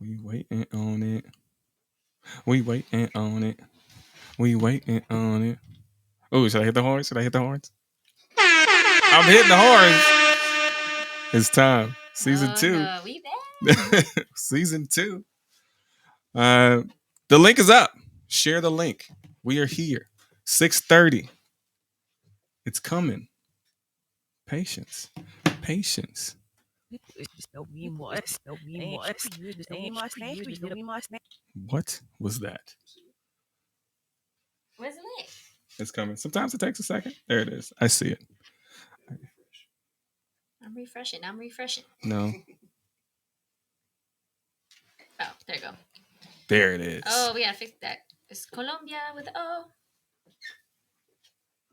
We waiting on it. We waiting on it. We waiting on it. Oh, should I hit the horns? Should I hit the horns? I'm hitting the horns. It's time. Season 2. No, we back. Season 2. The link is up. Share the link. We are here. 6:30. It's coming. Patience. Patience. What was that? Where's the link? It's coming. Sometimes it takes a second. There it is. I see it. I'm refreshing. No. Oh, there you go. There it is. Oh, we gotta fix that. It's Colombia with O.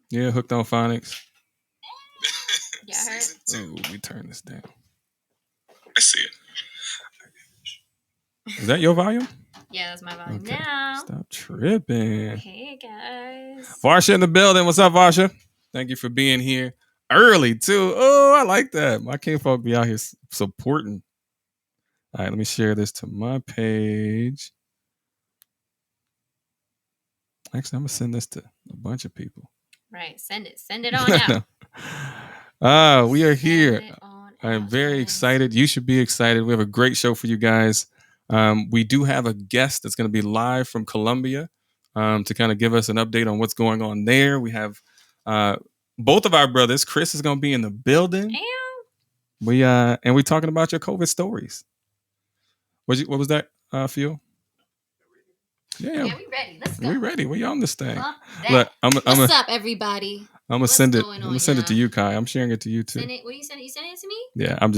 Yeah, hooked on phonics. Yeah, I heard. Oh, let me turn this down. I see it. Is that your volume? Yeah, that's my volume now. Stop tripping. Hey, guys. Varsha in the building. What's up, Varsha? Thank you for being here early, too. Oh, I like that. My kinfolk be out here supporting. All right, let me share this to my page. Actually, I'm going to send this to a bunch of people. Right. Send it on out. We are here. I am very excited. You should be excited. We have a great show for you guys. We do have a guest that's going to be live from Colombia to kind of give us an update on what's going on there. We have both of our brothers. Chris is going to be in the building. Damn. And we're talking about your COVID stories. What was that, Phil? Yeah, we ready. Let's go. We ready. We on this thing. Look, what's up, everybody? I'm gonna send it. I'm gonna send it to you, Kai. I'm sharing it to you too. What are you sending? You sending it to me? Yeah, I'm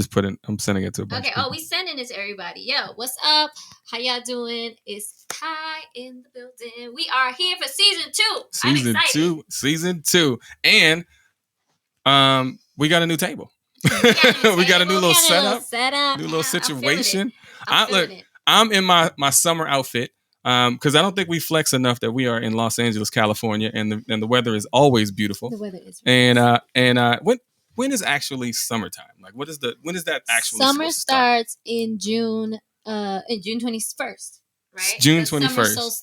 sending it to a bunch. Okay. We sending it to everybody. Yo, what's up? How y'all doing? It's Kai in the building. We are here for season 2. Season 2, and we got a new table. We got a new little setup. New little situation. I'm in my summer outfit. Because I don't think we flex enough that we are in Los Angeles, California, and the weather is always beautiful. The weather is when is actually summertime? Like, when is that actually? Summer starts in June 21st, right? June 21st.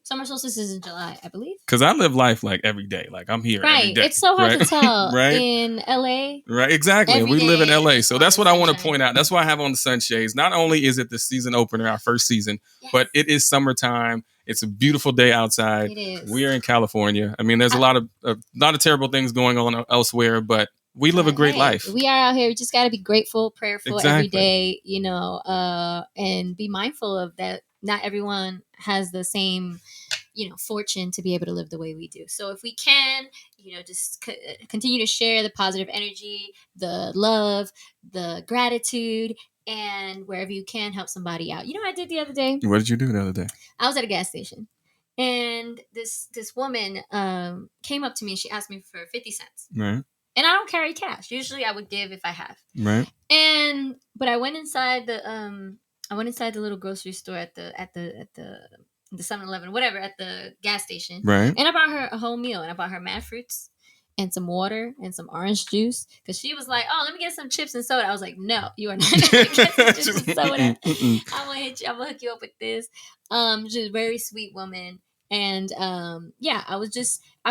Summer solstice is in July, I believe. Because I live life like every day. Like, I'm here every day. It's so hard to tell. Right? In LA. Right, exactly. We live in LA. So that's what I want to point out. That's why I have on the sunshades. Not only is it the season opener, our first season, but it is summertime. It's a beautiful day outside. It is. We are in California. I mean, there's a lot of terrible things going on elsewhere, but we live a great life. We are out here. We just got to be grateful, prayerful every day, and be mindful of that. Not everyone has the same, fortune to be able to live the way we do. So if we can, just continue to share the positive energy, the love, the gratitude, and wherever you can, help somebody out. You know what I did the other day? What did you do the other day? I was at a gas station, and this woman came up to me and she asked me for 50 cents. Right. And I don't carry cash. Usually I would give if I have. Right. But I went inside the little grocery store at the 7-Eleven, whatever, at the gas station. Right. And I bought her a whole meal, and I bought her mad fruits and some water and some orange juice, because she was like, "Oh, let me get some chips and soda." I was like, "No, you are not going to get some chips and soda. I'm gonna hook you up with this." She's a very sweet woman. And I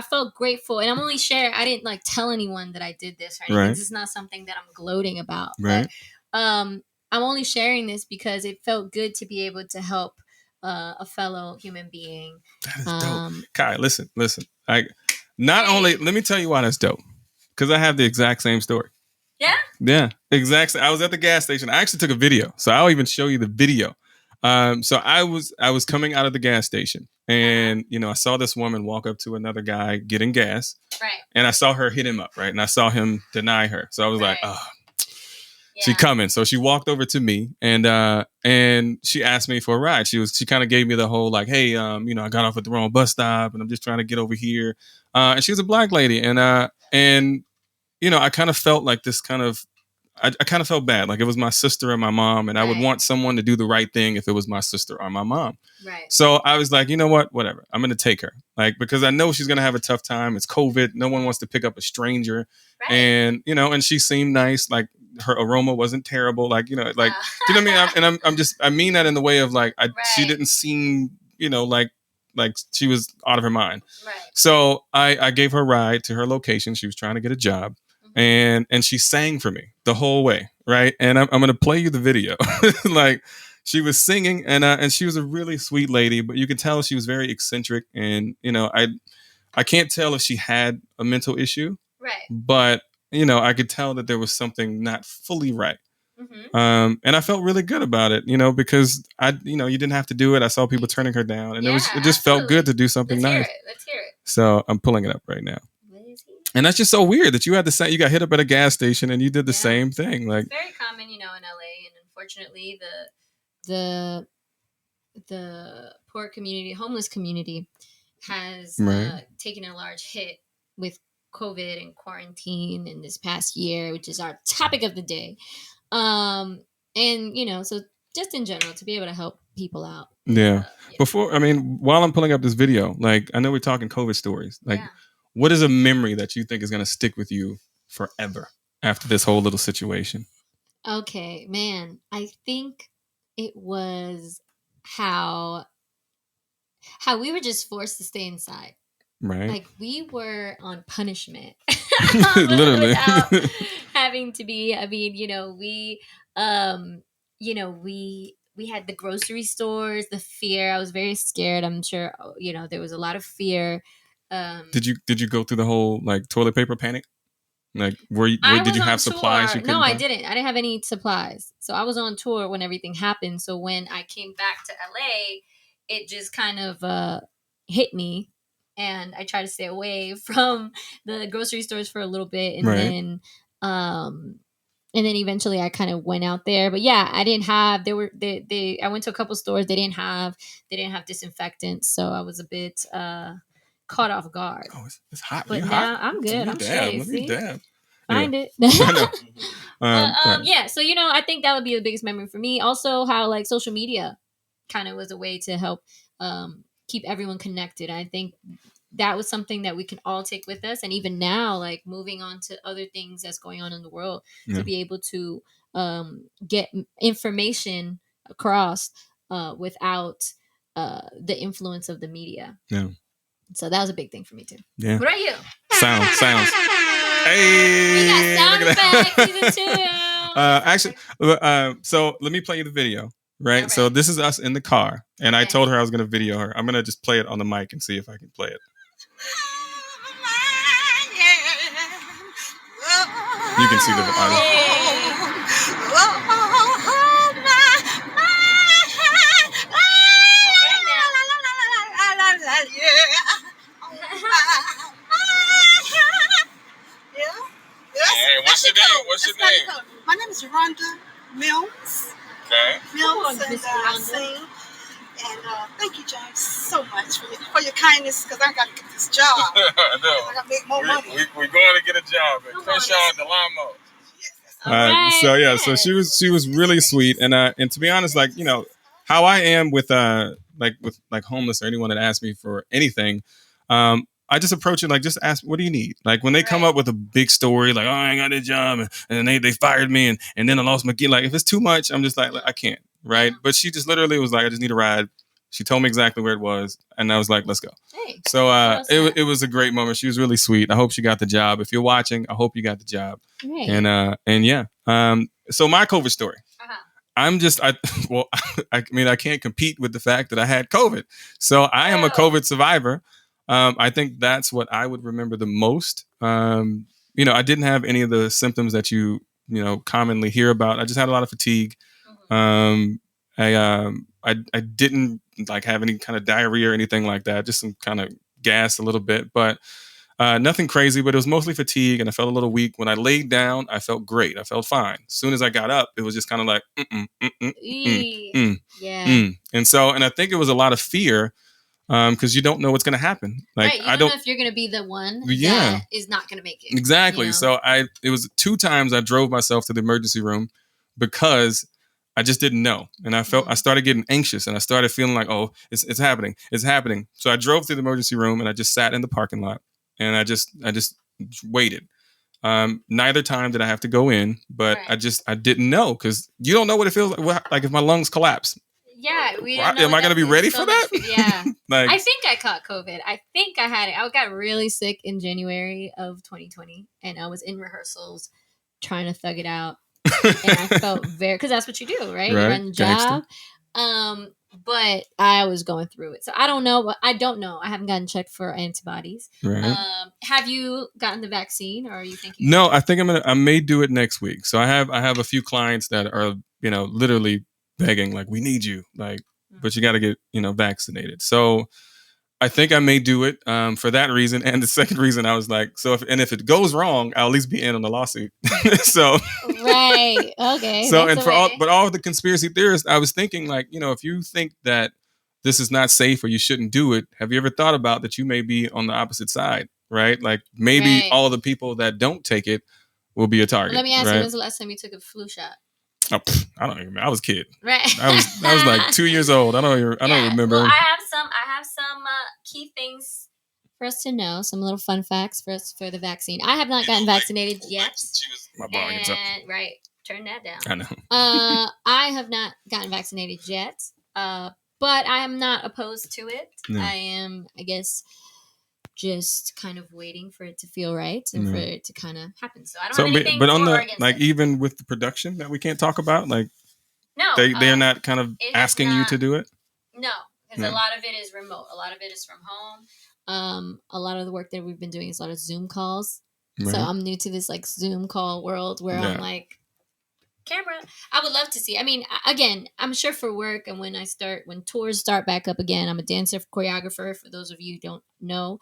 felt grateful, and I'm only sharing. I didn't tell anyone that I did this or anything. Right. This is not something that I'm gloating about. Right. But, I'm only sharing this because it felt good to be able to help a fellow human being. That is dope. Kai, listen. Let me tell you why that's dope. Because I have the exact same story. Yeah? Yeah, exactly. I was at the gas station. I actually took a video, so I'll even show you the video. So I was coming out of the gas station, and I saw this woman walk up to another guy getting gas. Right. And I saw her hit him up, right? And I saw him deny her. So I was like, oh. Yeah. She coming. So she walked over to me and she asked me for a ride. She kind of gave me the whole hey, I got off at the wrong bus stop and I'm just trying to get over here. And she was a black lady. And I kind of felt like this I kind of felt bad. Like it was my sister and my mom, and I would want someone to do the right thing if it was my sister or my mom. Right. So I was like, you know what? Whatever. I'm going to take her. Because I know she's going to have a tough time. It's COVID. No one wants to pick up a stranger. Right. And, and she seemed nice. her aroma wasn't terrible. Like, you know, like, do you know what I mean? I mean that in the way of like, she didn't seem, you know, like she was out of her mind. Right. So I gave her a ride to her location. She was trying to get a job, and she sang for me the whole way. Right. And I'm going to play you the video. Like, she was singing, and she was a really sweet lady, but you could tell she was very eccentric. And, you know, I can't tell if she had a mental issue, right? But, you know, I could tell that there was something not fully right. And I felt really good about it, you know, because you didn't have to do it. I saw people turning her down, and it just felt good to do something nice. Let's hear it. So I'm pulling it up right now. And that's just so weird that you got hit up at a gas station and you did the same thing. Like, it's very common, you know, in LA, and unfortunately the poor community, homeless community, has taken a large hit with COVID and quarantine in this past year, which is our topic of the day. And, you know, so just in general, to be able to help people out. Yeah. While I'm pulling up this video, like, I know we're talking COVID stories. Like, what is a memory that you think is going to stick with you forever after this whole little situation? Okay, man. I think it was how we were just forced to stay inside. Right. Like, we were on punishment. Literally. Without having to be, I mean, you know, we had the grocery stores, the fear. I was very scared. I'm sure, you know, there was a lot of fear. Did you go through the whole, like, toilet paper panic? Like, did you have supplies? No, I didn't. I didn't have any supplies. So I was on tour when everything happened. So when I came back to LA, it just kind of hit me. And I tried to stay away from the grocery stores for a little bit. And then eventually I kind of went out there. But yeah, I didn't have, I went to a couple stores. They didn't have disinfectants. So I was a bit caught off guard. Oh, it's hot. But now I'm good. I'm straight. Let me dab. Find it. Yeah. So, you know, I think that would be the biggest memory for me. Also, how like social media kind of was a way to help keep everyone connected. I think that was something that we can all take with us. And even now, like moving on to other things that's going on in the world, to be able to get information across without the influence of the media. Yeah. So that was a big thing for me too. Yeah. What are you? Sounds. Hey, we got sound effects season 2. Actually, so let me play you the video. Right? So this is us in the car, and I told her I was going to video her. I'm going to just play it on the mic and see if I can play it. You can see the audio. Hey, what's your name? My name is Rhonda Mills. Okay. Mills, and I sing. And thank you, James, so much for your kindness, because I got to get this job. I know. I got to make more money. We're going to get a job at Crenshaw and Delamo. So she was really sweet, and to be honest, like, you know, how I am with homeless or anyone that asks me for anything, I just approach it like, just ask, what do you need? Like, when they come up with a big story, like, oh, I ain't got a job, and they fired me, and then I lost my kid. Like, if it's too much, I'm just like I can't, right? But she just literally was like, I just need a ride. She told me exactly where it was, and I was like, let's go. Hey, so it was a great moment. She was really sweet. I hope she got the job. If you're watching, I hope you got the job. Right. And yeah. So my COVID story. Uh-huh. I can't compete with the fact that I had COVID. So I am a COVID survivor. I think that's what I would remember the most. You know, I didn't have any of the symptoms that you commonly hear about. I just had a lot of fatigue. I didn't like have any kind of diarrhea or anything like that. Just some kind of gas a little bit, but nothing crazy. But it was mostly fatigue, and I felt a little weak. When I laid down, I felt great. I felt fine. As soon as I got up, it was just kind of like, And I think it was a lot of fear. Because you don't know what's going to happen. Like, right, you don't know if you're going to be the one that is not going to make it. Exactly. You know? So it was 2 times I drove myself to the emergency room because I just didn't know. And I started getting anxious, and I started feeling like, oh, it's happening. It's happening. So I drove to the emergency room, and I just sat in the parking lot, and I just waited. Neither time did I have to go in, but I didn't know, because you don't know what it feels like. Like if my lungs collapse. Yeah, we don't know. Am I going to be ready for that? Yeah. Like, I think I caught COVID. I think I had it. I got really sick in January of 2020, and I was in rehearsals trying to thug it out. And I felt because that's what you do, right? You run the job. But I was going through it. So I don't know. I don't know. I haven't gotten checked for antibodies. Right. Have you gotten the vaccine, or are you thinking? No, I think I may do it next week. So I have a few clients that are, literally begging, like, we need you, like, but you got to get, vaccinated. So I think I may do it for that reason. And the second reason, I was like, so if it goes wrong, I'll at least be in on the lawsuit. So right. Okay. So all of the conspiracy theorists, I was thinking, like, if you think that this is not safe or you shouldn't do it, have you ever thought about that you may be on the opposite side, right? Like maybe all of the people that don't take it will be a target. Let me ask you, when's the last time you took a flu shot? Oh, I don't even remember. I was a kid. Right. I was like 2 years old. I don't remember. Well, I have some key things for us to know. Some little fun facts for us for the vaccine. I have not gotten vaccinated yet. My volume's up. Right. Turn that down. I know. I have not gotten vaccinated yet. But I am not opposed to it. No. I am, I guess, just kind of waiting for it to feel right and for it to kind of happen. So I don't have anything. But on the even with the production that we can't talk about, like no, they're not kind of asking you to do it. No, because a lot of it is remote. A lot of it is from home. A lot of the work that we've been doing is a lot of Zoom calls. Right. So I'm new to this like Zoom call world where I'm like, camera. I would love to see. I mean, again, I'm sure for work and when tours start back up again, I'm a dancer, choreographer. For those of you who don't know,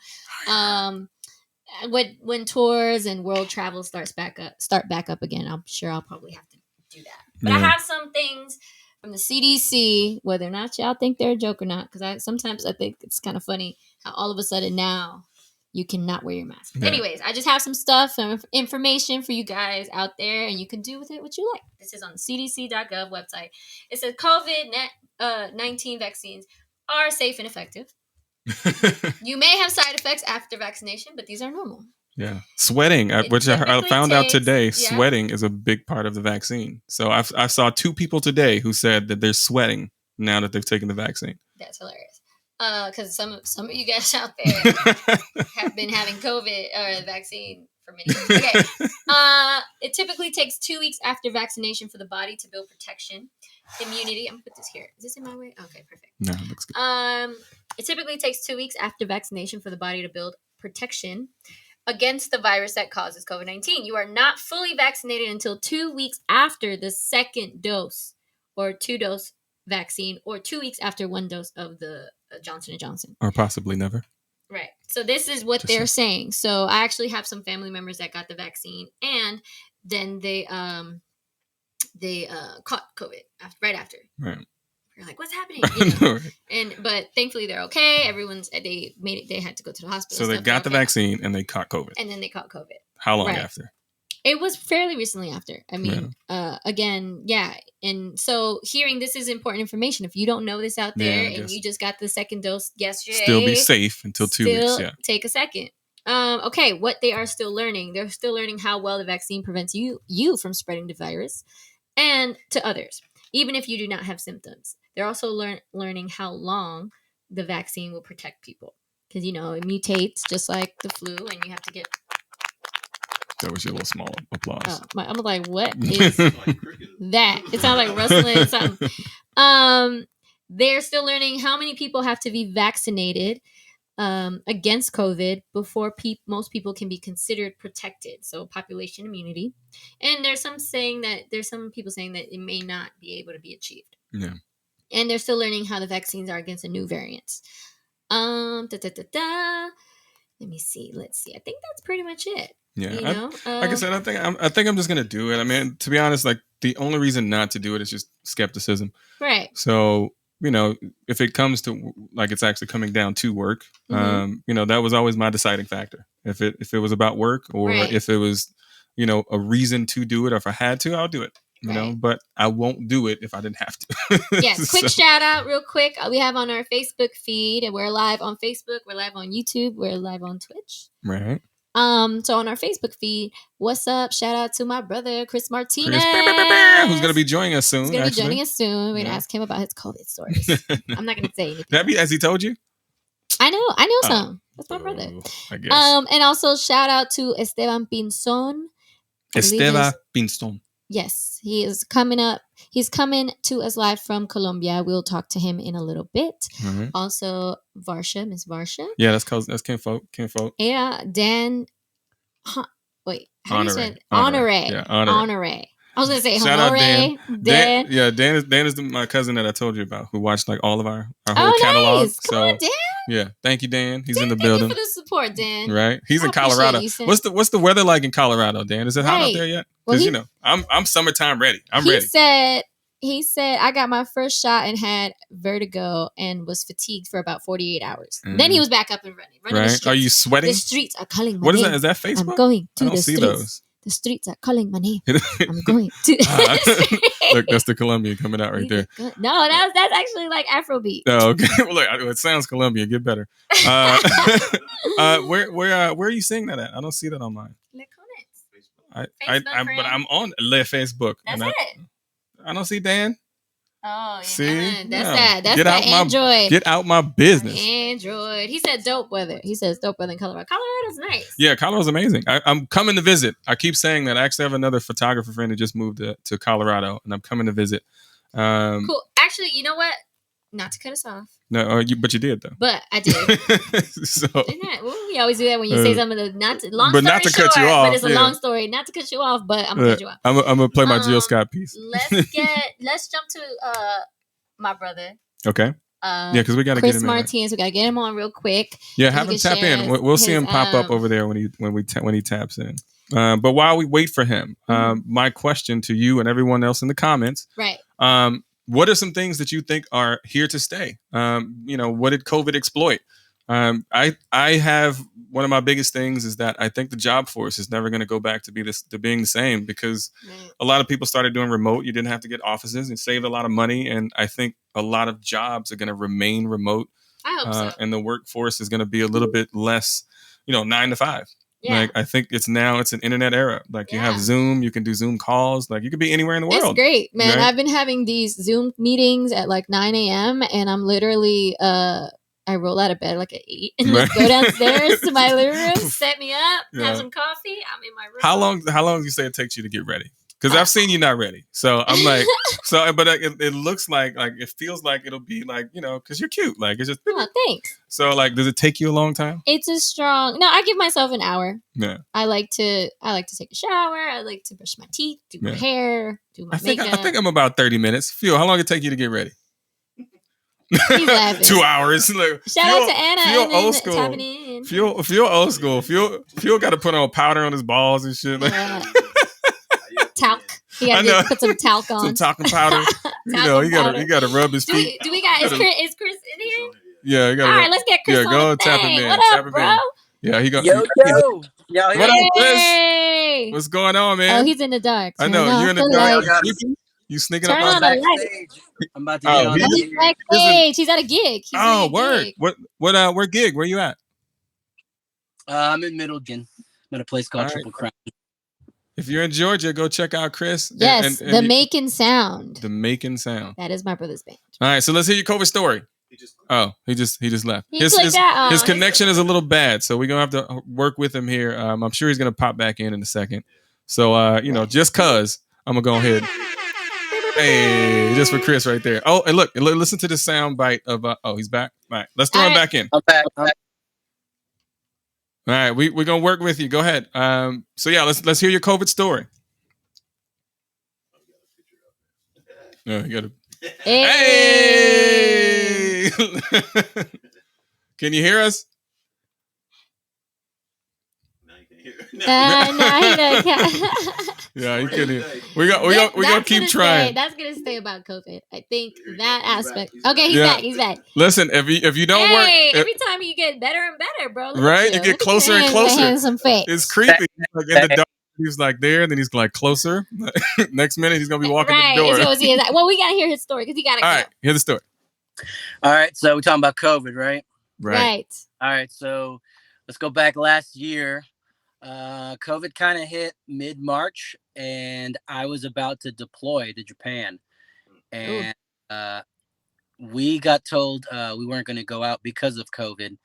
when tours and world travel start back up again, I'm sure I'll probably have to do that. But I have some things from the CDC, whether or not y'all think they're a joke or not, because sometimes I think it's kind of funny how all of a sudden now you cannot wear your mask. Yeah. Anyways, I just have some stuff, some information for you guys out there, and you can do with it what you like. This is on the CDC.gov website. It says COVID-19 vaccines are safe and effective. You may have side effects after vaccination, but these are normal. Yeah. Sweating, which I found out today, sweating is a big part of the vaccine. So I saw 2 people today who said that they're sweating now that they've taken the vaccine. That's hilarious. Because some of you guys out there have been having COVID or vaccine for many years. Okay. It typically takes 2 weeks after vaccination for the body to build protection, immunity. I'm gonna put this here. Is this in my way? Okay, perfect. No, it looks good. It typically takes 2 weeks after vaccination for the body to build protection against the virus that causes COVID-19. You are not fully vaccinated until 2 weeks after the second dose or 2-dose vaccine, or 2 weeks after 1 dose of the Johnson & Johnson. Or possibly never. Right. So this is what they're saying. So I actually have some family members that got the vaccine, and then they caught COVID right after. Right. You're like, what's happening? But thankfully they're okay. They made it. They had to go to the hospital. So they got the vaccine and they caught COVID. And then they caught COVID. How long after? It was fairly recently after. I mean, again, yeah. And so this is important information. If you don't know this out there and you just got the second dose yesterday, still be safe until 2 weeks. Yeah. Take a second. Okay, what they are still learning. They're still learning how well the vaccine prevents you from spreading the virus and to others, even if you do not have symptoms. They're also learning how long the vaccine will protect people. Because, it mutates just like the flu, and you have to get... That was your little small applause. Oh, I'm like, what is that? It sounds like rustling something. They're still learning how many people have to be vaccinated against COVID before most people can be considered protected. So population immunity. And there's some people saying that it may not be able to be achieved. Yeah. And they're still learning how the vaccines are against the new variants. Let me see. Let's see. I think that's pretty much it. Yeah. Like I said, I think I'm just gonna do it. I mean, to be honest, like the only reason not to do it is just skepticism. Right. So, if it comes to like it's actually coming down to work, that was always my deciding factor. If it was about work, or if it was, a reason to do it, or if I had to, I'll do it. But I won't do it if I didn't have to. Yes. Quick shout out real quick. We have on our Facebook feed, and we're live on Facebook. We're live on YouTube. We're live on Twitch. Right. So on our Facebook feed, what's up? Shout out to my brother Chris Martinez, who's going to be joining us soon. He's going to be joining us soon. We're going to ask him about his COVID stories. I'm not going to say anything. Has he told you? I know some. That's my brother. I guess. And also shout out to Esteban Pinzon. Esteban Pinzon. Yes, he is coming up. He's coming to us live from Colombia. We'll talk to him in a little bit. Mm-hmm. Also, Miss Varsha. Yeah, that's Kinfolk. Yeah, Dan. Wait, how do you say it? Honore. Yeah, Honore. I was gonna say shout Honore. out Dan. Dan is my cousin that I told you about, who watched like all of our whole catalog. Nice. Come on, Dan. Yeah, thank you, Dan. He's in the building. Thank you for the support, Dan. Right, he's in Colorado. What's the weather like in Colorado, Dan? Is it hot out there yet? Because I'm summertime ready. I'm ready. He said I got my first shot and had vertigo and was fatigued for about 48 hours. Then he was back up and running. Right? Are you sweating? The streets are calling my name. What is that? Is that Facebook? I'm going to I don't the see streets. Those. The streets are calling my name. I'm going to. Look, that's the Colombian coming out right there. No, that's actually like Afrobeat. Oh, okay. Well, look, it sounds Colombian. Get better. Where are you seeing that at? I don't see that on mine. But I'm on Le Facebook. That's it. I don't see Dan. Oh, yeah. See? That's that. That's that Android. Get out my business. Android. He said dope weather. He says dope weather in Colorado. Colorado's nice. Yeah, Colorado's amazing. I'm coming to visit. I keep saying that. I actually have another photographer friend who just moved to Colorado, and I'm coming to visit. Cool. Actually, you know what? Not to cut us off. No, but you did though. But I did. So we always do that when you say something not to cut you off. But it's a long story. Not to cut you off, but I'm gonna cut you off. I'm gonna play my Jill Scott piece. Let's jump to my brother. Okay. Yeah, because we gotta Chris get him Martinez. We gotta get him on real quick. Yeah, have him tap in. We'll see him pop up over there when he taps in. But while we wait for him, my question to you and everyone else in the comments, right? What are some things that you think are here to stay? What did COVID exploit? I have one of my biggest things is that I think the job force is never going to go back to being the same, because a lot of people started doing remote. You didn't have to get offices and saved a lot of money. And I think a lot of jobs are going to remain remote. I hope so. And the workforce is going to be a little bit less, 9 to 5. Yeah. Like I think it's an internet era. Like you have Zoom, you can do Zoom calls. Like you could be anywhere in the world. It's great, man. Right? I've been having these Zoom meetings at like 9 a.m. and I'm literally I roll out of bed like at 8 and just go downstairs to my living room, set me up, have some coffee. I'm in my room. How long do you say it takes you to get ready? Because I've seen you not ready. So I'm like, but it looks like it feels like it'll be like, because you're cute. Like it's just. Oh, thanks. So like, does it take you a long time? It's no, I give myself an hour. Yeah. I like to take a shower. I like to brush my teeth, do my hair, do my makeup. I think I'm about 30 minutes. Phil, how long did it take you to get ready? He's laughing. 2 hours. Like, Shout out to Anna. Feel old school. Feel old school. Feel got to put on powder on his balls and shit. Like, talc. He got to put some talc on. Some talcum powder. He got to rub his feet. Do we got? Is Chris in here? Yeah, you got. All right, let's get Chris on go the tap him in. What up, bro? Yeah, he got. Yo. What up, Chris? What's going on, man? Oh, he's in the dark. I know you're in the dark. You sneaking up on the light. I'm about to get on he's backstage. He's at a gig. Word. Gig. Where gig? Where you at? I'm in Middleton. I'm at a place called Triple Crown. If you're in Georgia, go check out Chris. Yes, the Macon Sound. The Macon Sound. That is my brother's band. All right, so let's hear your COVID story. He just left. His connection is a little bad, so we're gonna have to work with him here. I'm sure he's gonna pop back in a second. So just cause I'm gonna go ahead. Hey, just for Chris right there. Oh, and look, listen to the sound bite of. He's back. All right, let's throw him back in. I'm back. All right, we're gonna work with you. Go ahead. Let's hear your COVID story. No, you gotta. Hey! Can you hear us? No, he doesn't. Yeah, he couldn't hear. We're gonna keep trying. That's gonna stay about COVID. I think that aspect. Okay, he's back. He's back. Listen, if you don't work, every time you get better and better, bro. Right, you get closer and closer. It's creepy. Like in the dark, he's like there, and then he's like closer. Next minute, he's gonna be walking to the door. Well, we gotta hear his story because he gotta. All right, hear the story. All right, so we're talking about COVID, right? Right. All right, so let's go back last year. COVID kind of hit mid-March, and I was about to deploy to Japan, and we got told we weren't going to go out because of COVID,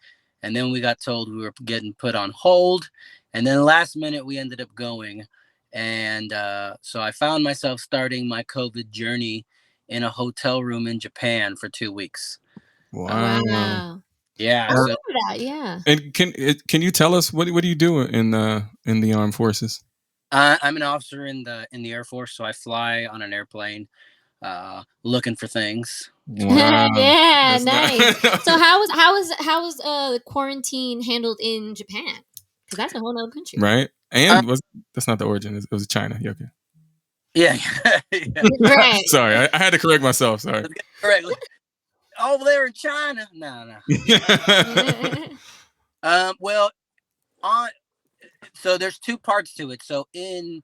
and then we got told we were getting put on hold, and then last minute we ended up going, and so I found myself starting my COVID journey in a hotel room in Japan for 2 weeks. Wow. Yeah. I remember that. Yeah. And can you tell us what do you do in the armed forces? I'm an officer in the Air Force, so I fly on an airplane, looking for things. Wow. Yeah, nice. So how was quarantine handled in Japan? Because that's a whole other country, right? And that's not the origin. It was China. Yeah, okay. Yeah. Right. Sorry, I had to correct myself. Sorry. Correct. Over there in China. No. Well, so there's two parts to it. So in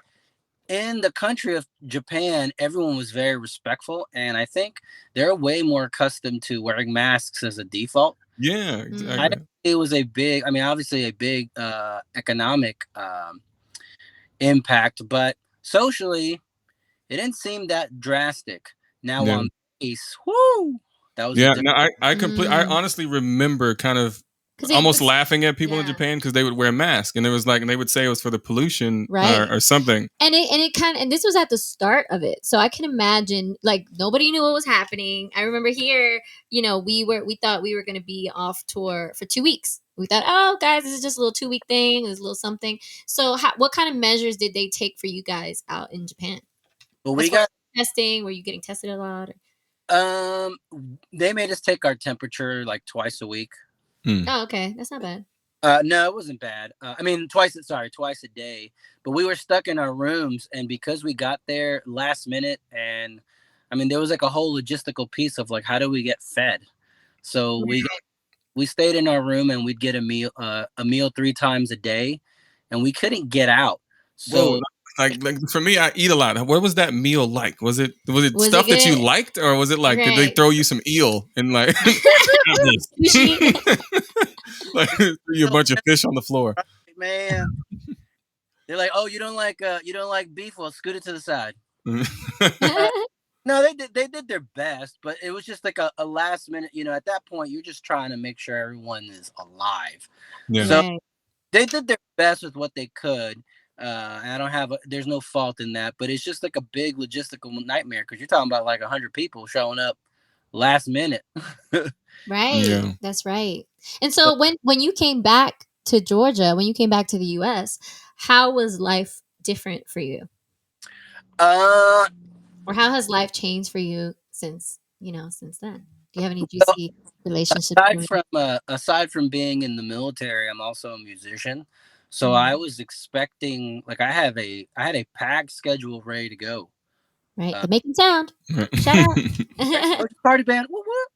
the country of Japan, everyone was very respectful, and I think they're way more accustomed to wearing masks as a default. Yeah, exactly. It was obviously a big economic impact, but socially, it didn't seem that drastic. Now on base, that was I honestly remember kind of almost laughing at people in Japan because they would wear masks, and it was like, and they would say it was for the pollution, right, or something. And this was at the start of it, so I can imagine like nobody knew what was happening. I remember here, we thought we were going to be off tour for 2 weeks. We thought, oh guys, this is just a little 2-week thing. It's a little something. So what kind of measures did they take for you guys out in Japan? Well, we got testing. Were you getting tested a lot? They made us take our temperature like twice a week. Oh, okay. That's not bad. No, it wasn't bad. Twice a day. But we were stuck in our rooms, and because we got there last minute, and there was like a whole logistical piece of like, how do we get fed? So we stayed in our room, and we'd get a meal 3 times a day, and we couldn't get out. So like for me, I eat a lot. What was that meal like? Was it stuff that you liked, or was it like did they throw you some eel and like like threw you a bunch of fish on the floor? Man, they're like, oh, you don't like beef? Well, scoot it to the side. No, they did their best, but it was just like a last minute. At that point, you're just trying to make sure everyone is alive. Yeah. So they did their best with what they could. There's no fault in that, but it's just like a big logistical nightmare because you're talking about like 100 people showing up last minute. Right. Yeah. That's right. And so when you came back to Georgia, when you came back to the US, how was life different for you? Or how has life changed for you since then? Do you have any juicy relationships? Aside from being in the military, I'm also a musician. So I was expecting, like, I had a packed schedule ready to go. Right, the making sound. Shout out. Party band. Whoop, whoop.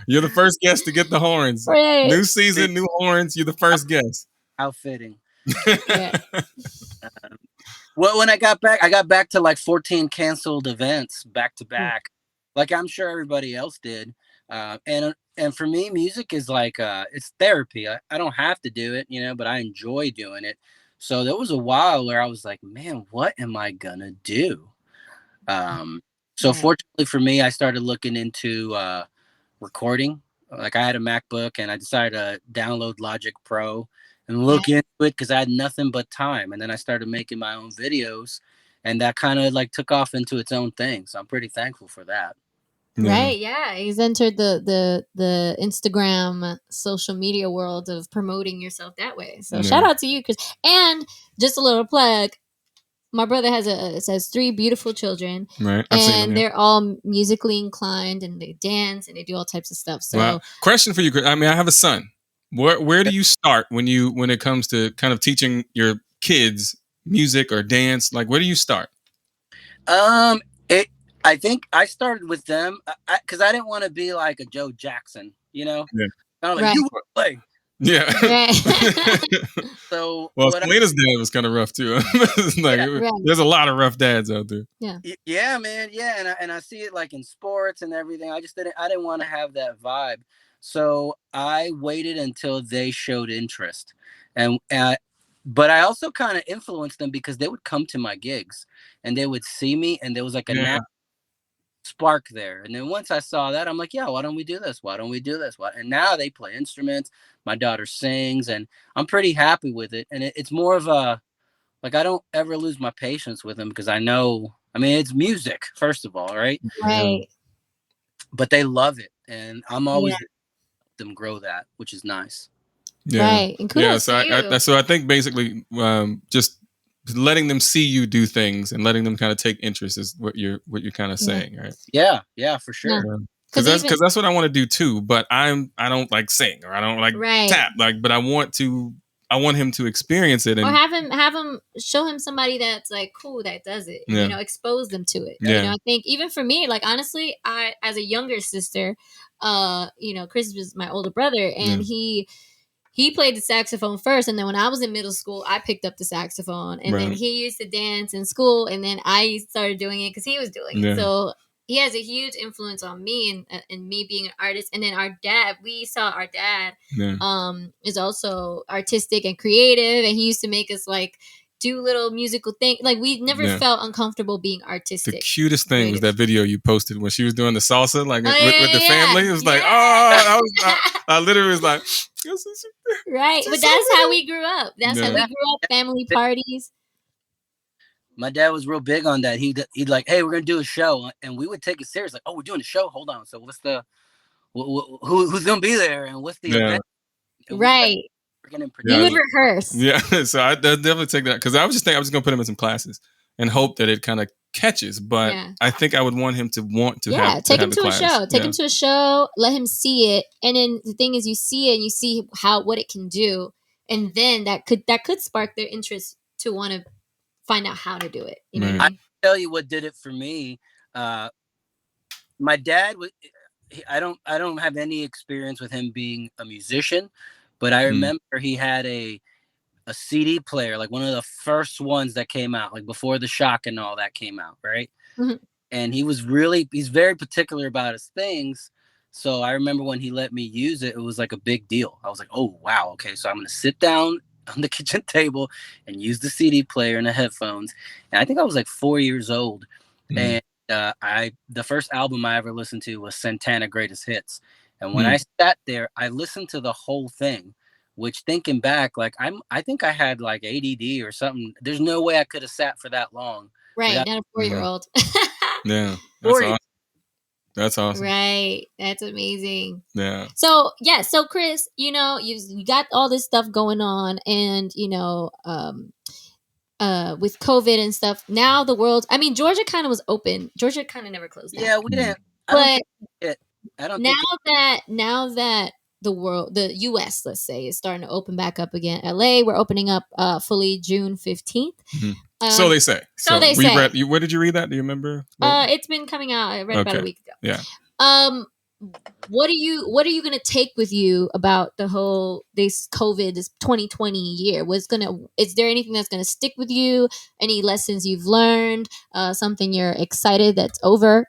You're the first guest to get the horns. Right. New season, new horns. You're the first guest. How fitting. Well, when I got back to like 14 canceled events back to back, like I'm sure everybody else did. And for me, music is like it's therapy. I don't have to do it, but I enjoy doing it. So there was a while where I was like, man, what am I gonna do? So fortunately for me, I started looking into recording. Like I had a MacBook, and I decided to download Logic Pro and look into it because I had nothing but time. And then I started making my own videos, and that kind of like took off into its own thing. So I'm pretty thankful for that. Right, yeah. He's entered the Instagram social media world of promoting yourself that way. So shout out to you, Chris. And just a little plug, my brother has 3 beautiful children. Right. And they're all musically inclined, and they dance and they do all types of stuff. So question for you, Chris. I have a son. Where do you start when it comes to kind of teaching your kids music or dance? Like, where do you start? I think I started with them because I didn't want to be like a Joe Jackson, Yeah. I was like, you want to play. Yeah. Right. So Selena's dad was kind of rough too. There's a lot of rough dads out there. Yeah. Yeah, man. Yeah, and I see it like in sports and everything. I didn't want to have that vibe. So I waited until they showed interest, and but I also kind of influenced them because they would come to my gigs and they would see me, and there was like a Yeah. spark there. And then once I saw that, I'm like, yeah, why don't we do this? Why don't we do this? Why? And now they play instruments. My daughter sings, and I'm pretty happy with it. And it's more of a, like, I don't ever lose my patience with them because I know, I mean, it's music, first of all, right? Right. But they love it. And I'm always Yeah. them grow that, which is nice. Yeah. Right. And kudos so to you. so I think basically just letting them see you do things and letting them kind of take interest is what you're kind of saying, right? Yeah, for sure. Because that's what I want to do too. But I don't like sing, or I don't like tap, but I want him to experience it, and or have him show him somebody that's like cool that does it. Yeah. You know, expose them to it. Yeah. You know, I think even for me, like honestly, I as a younger sister, you know, Chris was my older brother, and he played the saxophone first, and then when I was in middle school, I picked up the saxophone, and then he used to dance in school, and then I started doing it because he was doing it. So he has a huge influence on me and me being an artist. And then our dad, we saw our dad is also artistic and creative, and he used to make us like do little musical things. Like we never felt uncomfortable being artistic. The cutest thing was that video you posted when she was doing the salsa, like with the family. It was like, I literally was like, right. But that's how we grew up. That's how we grew up. Family parties. My dad was real big on that. He'd like, hey, we're gonna do a show, and we would take it serious. Like, oh, we're doing a show. Hold on. So what's the who's gonna be there, and what's the event? Right. You would rehearse. Yeah. So I definitely take that, because I was just thinking I was gonna put him in some classes and hope that it kind of catches. But I think I would want him to want to take him to a show. Take him to a show. Let him see it, and then the thing is, you see it and you see what it can do, and then that could spark their interest to want to find out how to do it. You know what I mean? I tell you what did it for me. My dad was. I don't have any experience with him being a musician, but I remember he had a CD player, like one of the first ones that came out, like before the Shock and all that came out, right? Mm-hmm. And he's very particular about his things. So I remember when he let me use it, it was like a big deal. I was like, oh, wow. Okay. So I'm going to sit down on the kitchen table and use the CD player and the headphones. And I think I was like 4 years old. Mm-hmm. And the first album I ever listened to was Santana Greatest Hits. And when I sat there, I listened to the whole thing, which, thinking back, like I think I had like ADD or something. There's no way I could have sat for that long. Right. Not a 4-year-old. Yeah. That's awesome. Right. That's amazing. Yeah. So Chris, you know, you got all this stuff going on, and you know, with COVID and stuff. Now the world, I mean, Georgia kind of was open. Georgia kind of never closed down. Yeah, we didn't. But now that the world, the U.S., let's say, is starting to open back up again. LA, we're opening up fully June 15th. Mm-hmm. So they say. So they say. Where did you read that? Do you remember? It's been coming out. I read about a week ago. Yeah. What are you going to take with you about this COVID, this 2020 year? Is there anything that's going to stick with you? Any lessons you've learned? Something you're excited that's over?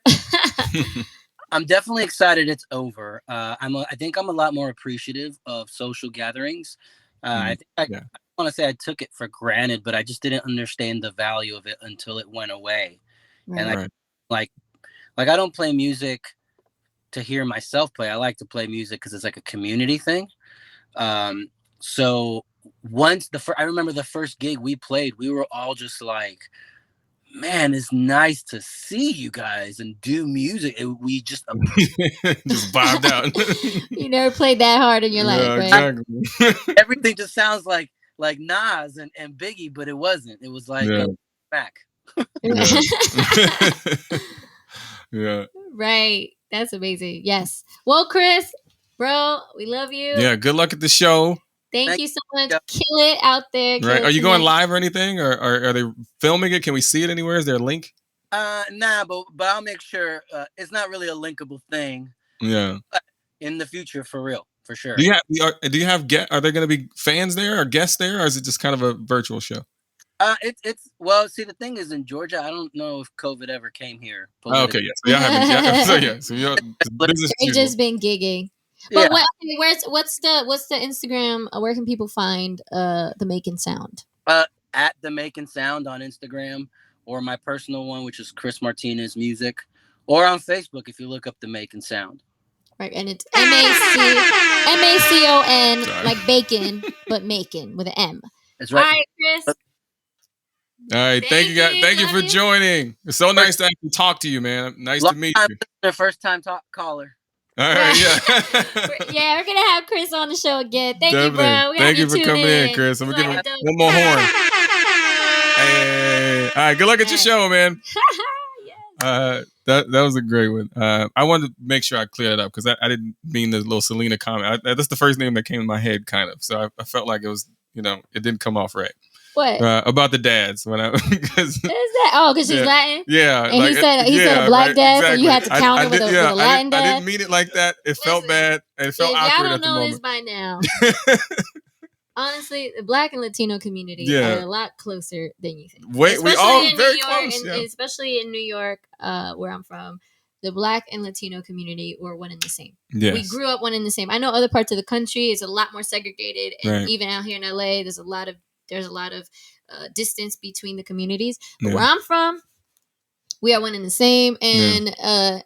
I'm definitely excited it's over. I think I'm a lot more appreciative of social gatherings. I want to say I took it for granted, but I just didn't understand the value of it until it went away. Right. And like I don't play music to hear myself play. I like to play music because it's like a community thing. So once I remember the first gig we played, we were all just like, man, it's nice to see you guys and do music. We just vibed out. You never played that hard in your life, right? Exactly. Everything just sounds like Nas and Biggie, but it wasn't. It was like back. Yeah. Right. That's amazing. Yes. Well, Chris, bro, we love you. Yeah. Good luck at the show. Thank you so much. Kill it out there. Right. Are you going live or anything? Or are they filming it? Can we see it anywhere? Is there a link? Nah, but I'll make sure it's not really a linkable thing. Yeah. But in the future, for real, for sure. Do you have are there going to be fans there or guests there, or is it just kind of a virtual show? It's well. See, the thing is, in Georgia, I don't know if COVID ever came here. Oh, okay, yes. Yeah, so you're just been gigging. But what's the Instagram? Where can people find the Making Sound? At the Making Sound on Instagram, or my personal one, which is Chris Martinez Music, or on Facebook if you look up the Making Sound. Right, and it's MACON, like bacon, but Macon with an M. That's right. All right, Chris. All right, thank you guys. Thank you for joining. It's so nice to actually talk to you, man. Nice to meet you. The first time caller. All right, yeah. We're gonna have Chris on the show again. Thank you, bro. Thank you for coming in, Chris. I'm gonna give him one more horn. Hey. All right, good luck at your show, man. That was a great one. I wanted to make sure I cleared it up because I didn't mean the little Selena comment. That's the first name that came to my head, kind of. So I felt like it was, it didn't come off right. What? About the dads when I is that? Oh, because she's Latin. Yeah, and he said a black dad, exactly. So you had to counter with a Latin dad. I didn't mean it like that. It felt bad. It felt awkward at the moment. Y'all don't know this by now. Honestly, the Black and Latino community are a lot closer than you think. Wait, we all very close, especially in New York, where I'm from. The Black and Latino community were one and the same. Yes. We grew up one and the same. I know other parts of the country is a lot more segregated, and even out here in LA, there's a lot of distance between the communities. But where I'm from, we are one and the same. And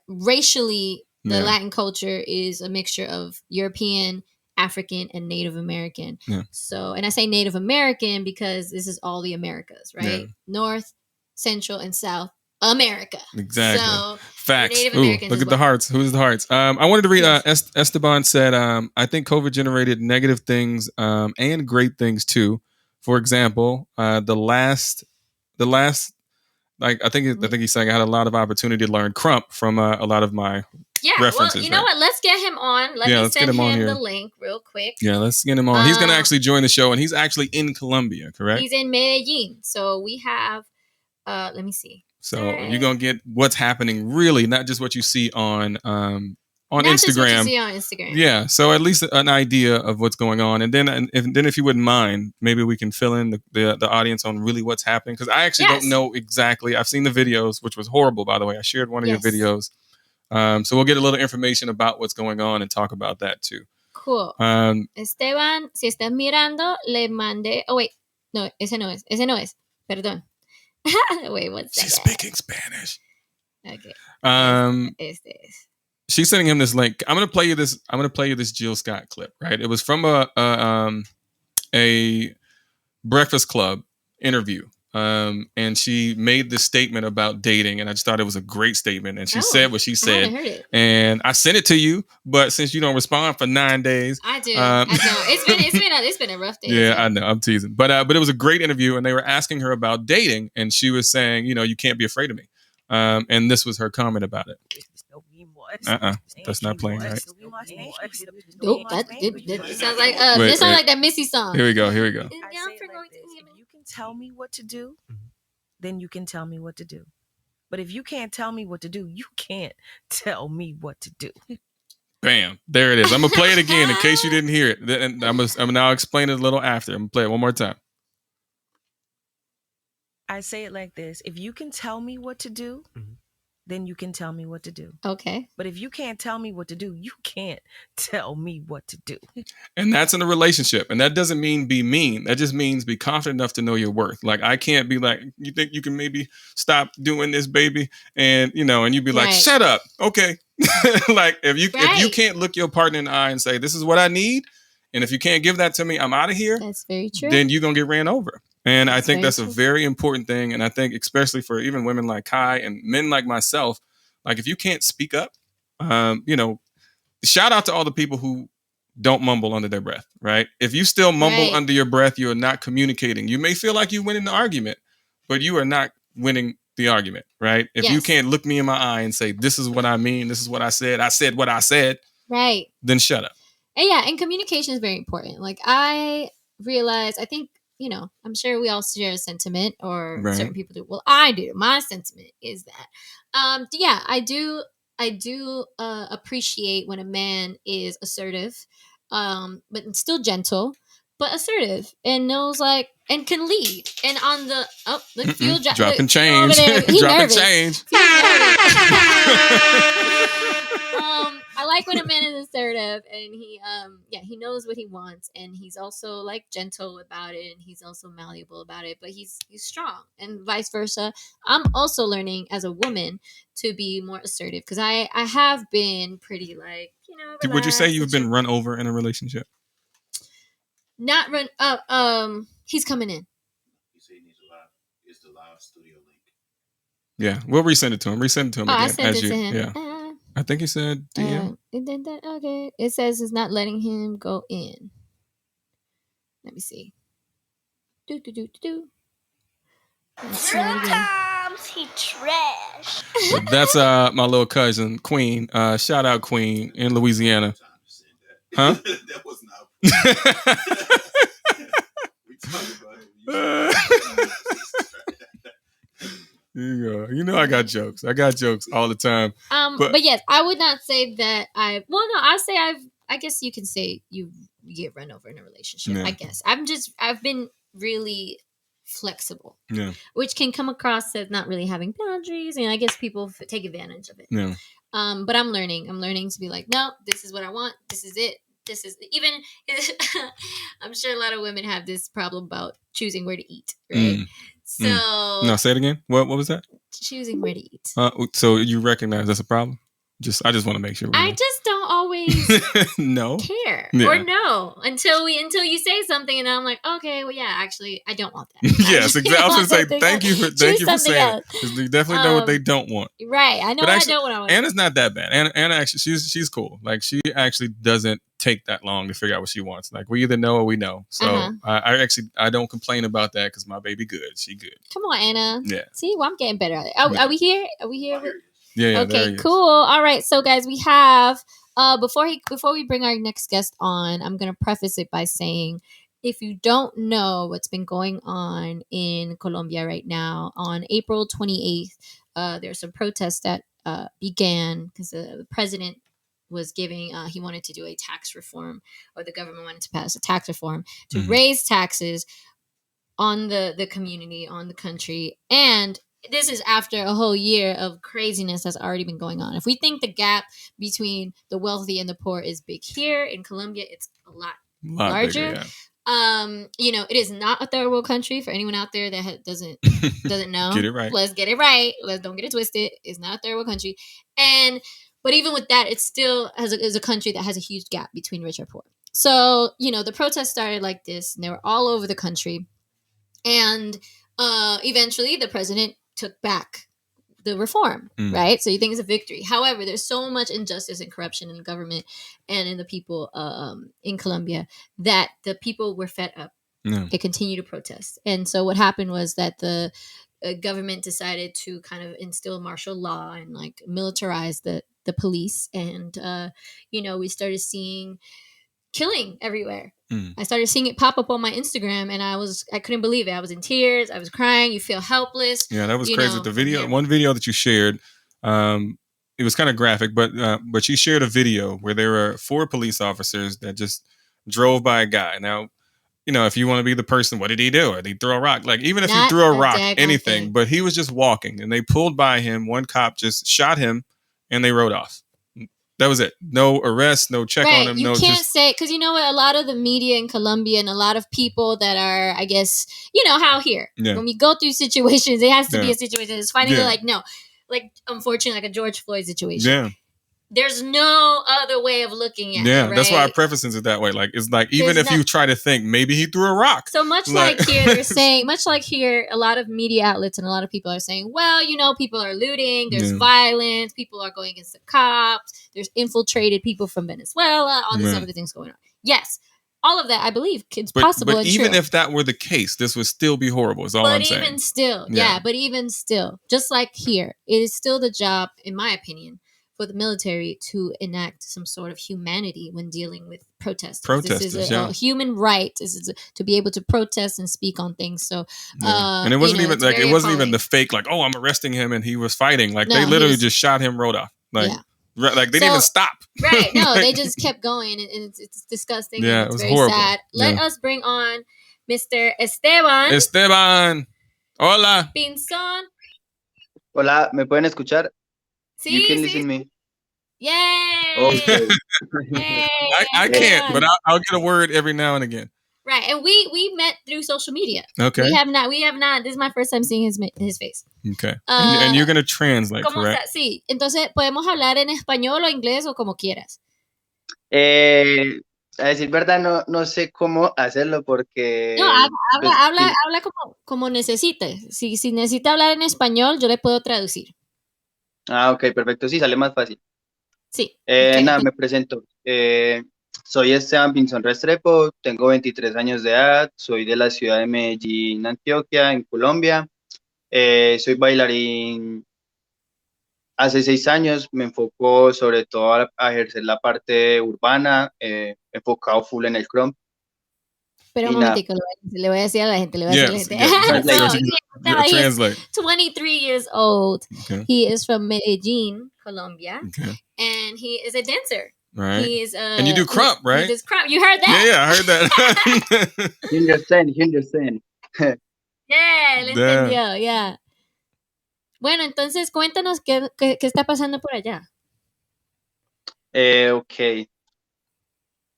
racially, the Latin culture is a mixture of European, African, and Native American. Yeah. So, and I say Native American because this is all the Americas, right? Yeah. North, Central, and South America. Exactly. So, facts. Look at the hearts. Who's the hearts? I wanted to read. Esteban said, "I think COVID generated negative things and great things too. For example, the last, like I think he's saying I had a lot of opportunity to learn crump from a lot of my references. Well, you know what? Let's get him on. Let's send him the link real quick. Yeah, let's get him on. He's going to actually join the show, and he's actually in Colombia, correct? He's in Medellin. So we have, let me see. So you're going to get what's happening really, not just what you see on Instagram. Just what you see on Instagram. Yeah, so at least an idea of what's going on. And then if you wouldn't mind, maybe we can fill in the audience on really what's happening. Because I actually don't know exactly. I've seen the videos, which was horrible, by the way. I shared one of your videos. So we'll get a little information about what's going on and talk about that too. Cool. Esteban, si estás mirando, le mandé... Oh, wait. No, ese no es. Perdón. Wait, one second. She's speaking Spanish. Okay. She's sending him this link. I'm gonna play you this Jill Scott clip. Right? It was from a Breakfast Club interview. And she made this statement about dating, and I just thought it was a great statement. And she said what she said, and I sent it to you. But since you don't respond for 9 days, I do. I know it's been a rough day. Yeah, I know. I'm teasing, but it was a great interview, and they were asking her about dating, and she was saying, you can't be afraid of me. And this was her comment about it. That's not playing right. Nope, it sounds like this sounds like that Missy song. Here we go. Tell me what to do, then you can tell me what to do. But if you can't tell me what to do, you can't tell me what to do. Bam. There it is. I'm going to play it again in case you didn't hear it. And I'm now explain it a little after. I'm going to play it one more time. I say it like this. If you can tell me what to do, then you can tell me what to do. Okay. But if you can't tell me what to do, you can't tell me what to do. And that's in a relationship. And that doesn't mean be mean. That just means be confident enough to know your worth. Like, I can't be like, you think you can maybe stop doing this, baby? And, and you'd be like, shut up. Okay. Like, if you can't look your partner in the eye and say, this is what I need, and if you can't give that to me, I'm out of here. That's very true. Then you're going to get ran over. And I think that's a very important thing. And I think especially for even women like Kai and men like myself, like if you can't speak up, shout out to all the people who don't mumble under their breath, right? If you still mumble under your breath, you are not communicating. You may feel like you win in the argument, but you are not winning the argument, right? If you can't look me in my eye and say, this is what I mean, this is what I said what I said, right? Then shut up. And communication is very important. Like I realized, I think, I'm sure we all share a sentiment, or certain people do. Well, I do. My sentiment is that, I do appreciate when a man is assertive, but still gentle, but assertive, and knows and can lead. And on the fuel dropping change, dropping change. I like when a man is assertive, and he knows what he wants, and he's also like gentle about it, and he's also malleable about it, but he's strong, and vice versa. I'm also learning as a woman to be more assertive, because I have been pretty like, Would you say relaxed you've and been run over in a relationship? not run he's coming in. He said he needs a live. It's the live studio link. Yeah, we'll resend it to him. Resend it to him again. I sent it to him. Yeah. I think he said DM. Okay. It says it's not letting him go in. Let me see. Sometimes he trash. That's my little cousin Queen. Shout out Queen in Louisiana. Huh? That was not. We talking about him. You know I got jokes. I got jokes all the time. But yes, I would not say that I guess you can say you get run over in a relationship. Yeah. I guess I've been really flexible. Yeah. Which can come across as not really having boundaries, and I guess people take advantage of it. Yeah. But I'm learning to be like, no, this is what I want. This is it. This is even. I'm sure a lot of women have this problem about choosing where to eat, right? So no, say it again. What was that? Choosing where to eat. So you recognize that's a problem? I just want to make sure. I just don't always no care or no until you say something, and I'm like, okay, well, yeah, actually, I don't want that. Yes, exactly. I was going to say thank you for saying it, because you definitely know what they don't want. Right, I know. But actually, I don't want. Anna's not that bad. Anna actually, she's cool. Like, she actually doesn't take that long to figure out what she wants. Like, we either know or we know. So I don't complain about that, because my baby good. She good. Come on, Anna. Yeah. See, well, I'm getting better at it. Are we here? Are we here? Yeah. Okay, cool. All right, so guys, we have before we bring our next guest on, I'm gonna preface it by saying, if you don't know what's been going on in Colombia right now, on April 28th, there's some protests that began because the president was giving he wanted to do a tax reform, or the government wanted to pass a tax reform to raise taxes on the community, on the country. And this is after a whole year of craziness that's already been going on. If we think the gap between the wealthy and the poor is big here, in Colombia it's a lot larger. Bigger, yeah. It is not a third world country. For anyone out there that doesn't know, get it right. Let's get it right. Don't get it twisted. It's not a third world country. But even with that, it still is a country that has a huge gap between rich or poor. So, the protests started like this, and they were all over the country. And eventually the president took back the reform, right? So you think it's a victory. However, there's so much injustice and corruption in the government and in the people in Colombia that the people were fed up. Yeah. They continue to protest. And so what happened was that the government decided to kind of instill martial law and like militarize the police. And, we started seeing killing everywhere. I started seeing it pop up on my Instagram, and I couldn't believe it. I was in tears. I was crying. You feel helpless. Yeah, that was crazy. The video, one video that you shared, it was kind of graphic, but you shared a video where there were 4 police officers that just drove by a guy. Now, if you want to be the person, what did he do? Or did he throw a rock? Like, even if he threw a rock, anything, but he was just walking, and they pulled by him. One cop just shot him, and they rode off. That was it. No arrest, no check on him. You can't say, because you know what? A lot of the media in Colombia and a lot of people that are, I guess, how here. Yeah. When we go through situations, it has to be a situation. It's finally like, no. Like, unfortunately, like a George Floyd situation. Yeah. There's no other way of looking at it. Yeah, right? That's why I preface it that way. Like, it's like, even if you try to think, maybe he threw a rock. So much like here, they're saying, much like here, a lot of media outlets and a lot of people are saying, well, people are looting, there's violence, people are going against the cops, there's infiltrated people from Venezuela, all these other things going on. Yes, all of that, I believe, it's possible. But even if that were the case, this would still be horrible, is all I'm saying. But even still, just like here, it is still the job, in my opinion, for the military to enact some sort of humanity when dealing with protesters. This is a human right. This is to be able to protest and speak on things. So, and it wasn't even like even the fake like, oh, I'm arresting him and he was fighting. Like, they literally just shot him, rode off. Like, like they didn't even stop. Right? No, they just kept going, and it's disgusting. Yeah, it was very horrible. Sad. Let us bring on Mr. Esteban. Esteban, hola. Pinzón. Hola, ¿me pueden escuchar? Sí, you can listen me. Yay! Yay! Yay! I can't, but I'll get a word every now and again. Right, and we met through social media. Okay. We have not. This is my first time seeing his face. Okay. And you're gonna translate, ¿Cómo correct? está? Sí. Entonces podemos hablar en español o inglés o como quieras. A decir verdad, no sé cómo hacerlo porque... No, pues, habla como necesites. Si necesita hablar en español, yo le puedo traducir. ok, perfecto. Sí, sale más fácil. Sí. Okay. Nada, me presento. Soy Esteban Pinzón Restrepo, tengo 23 años de edad, soy de la ciudad de Medellín, Antioquia, en Colombia. Soy bailarín hace 6 años, me enfoco sobre todo a ejercer la parte urbana, enfocado full en el crump. Pero un momentico, le voy a decir a la gente, Translate. 23 years old. Okay. He is from Medellín, Colombia. Okay. And he is a dancer. Right. He is and you do crump, right? He does crump. You heard that? Yeah, I heard that. You understand. Yeah, él entendió, yeah. Bueno, entonces cuéntanos qué está pasando por allá. Ok.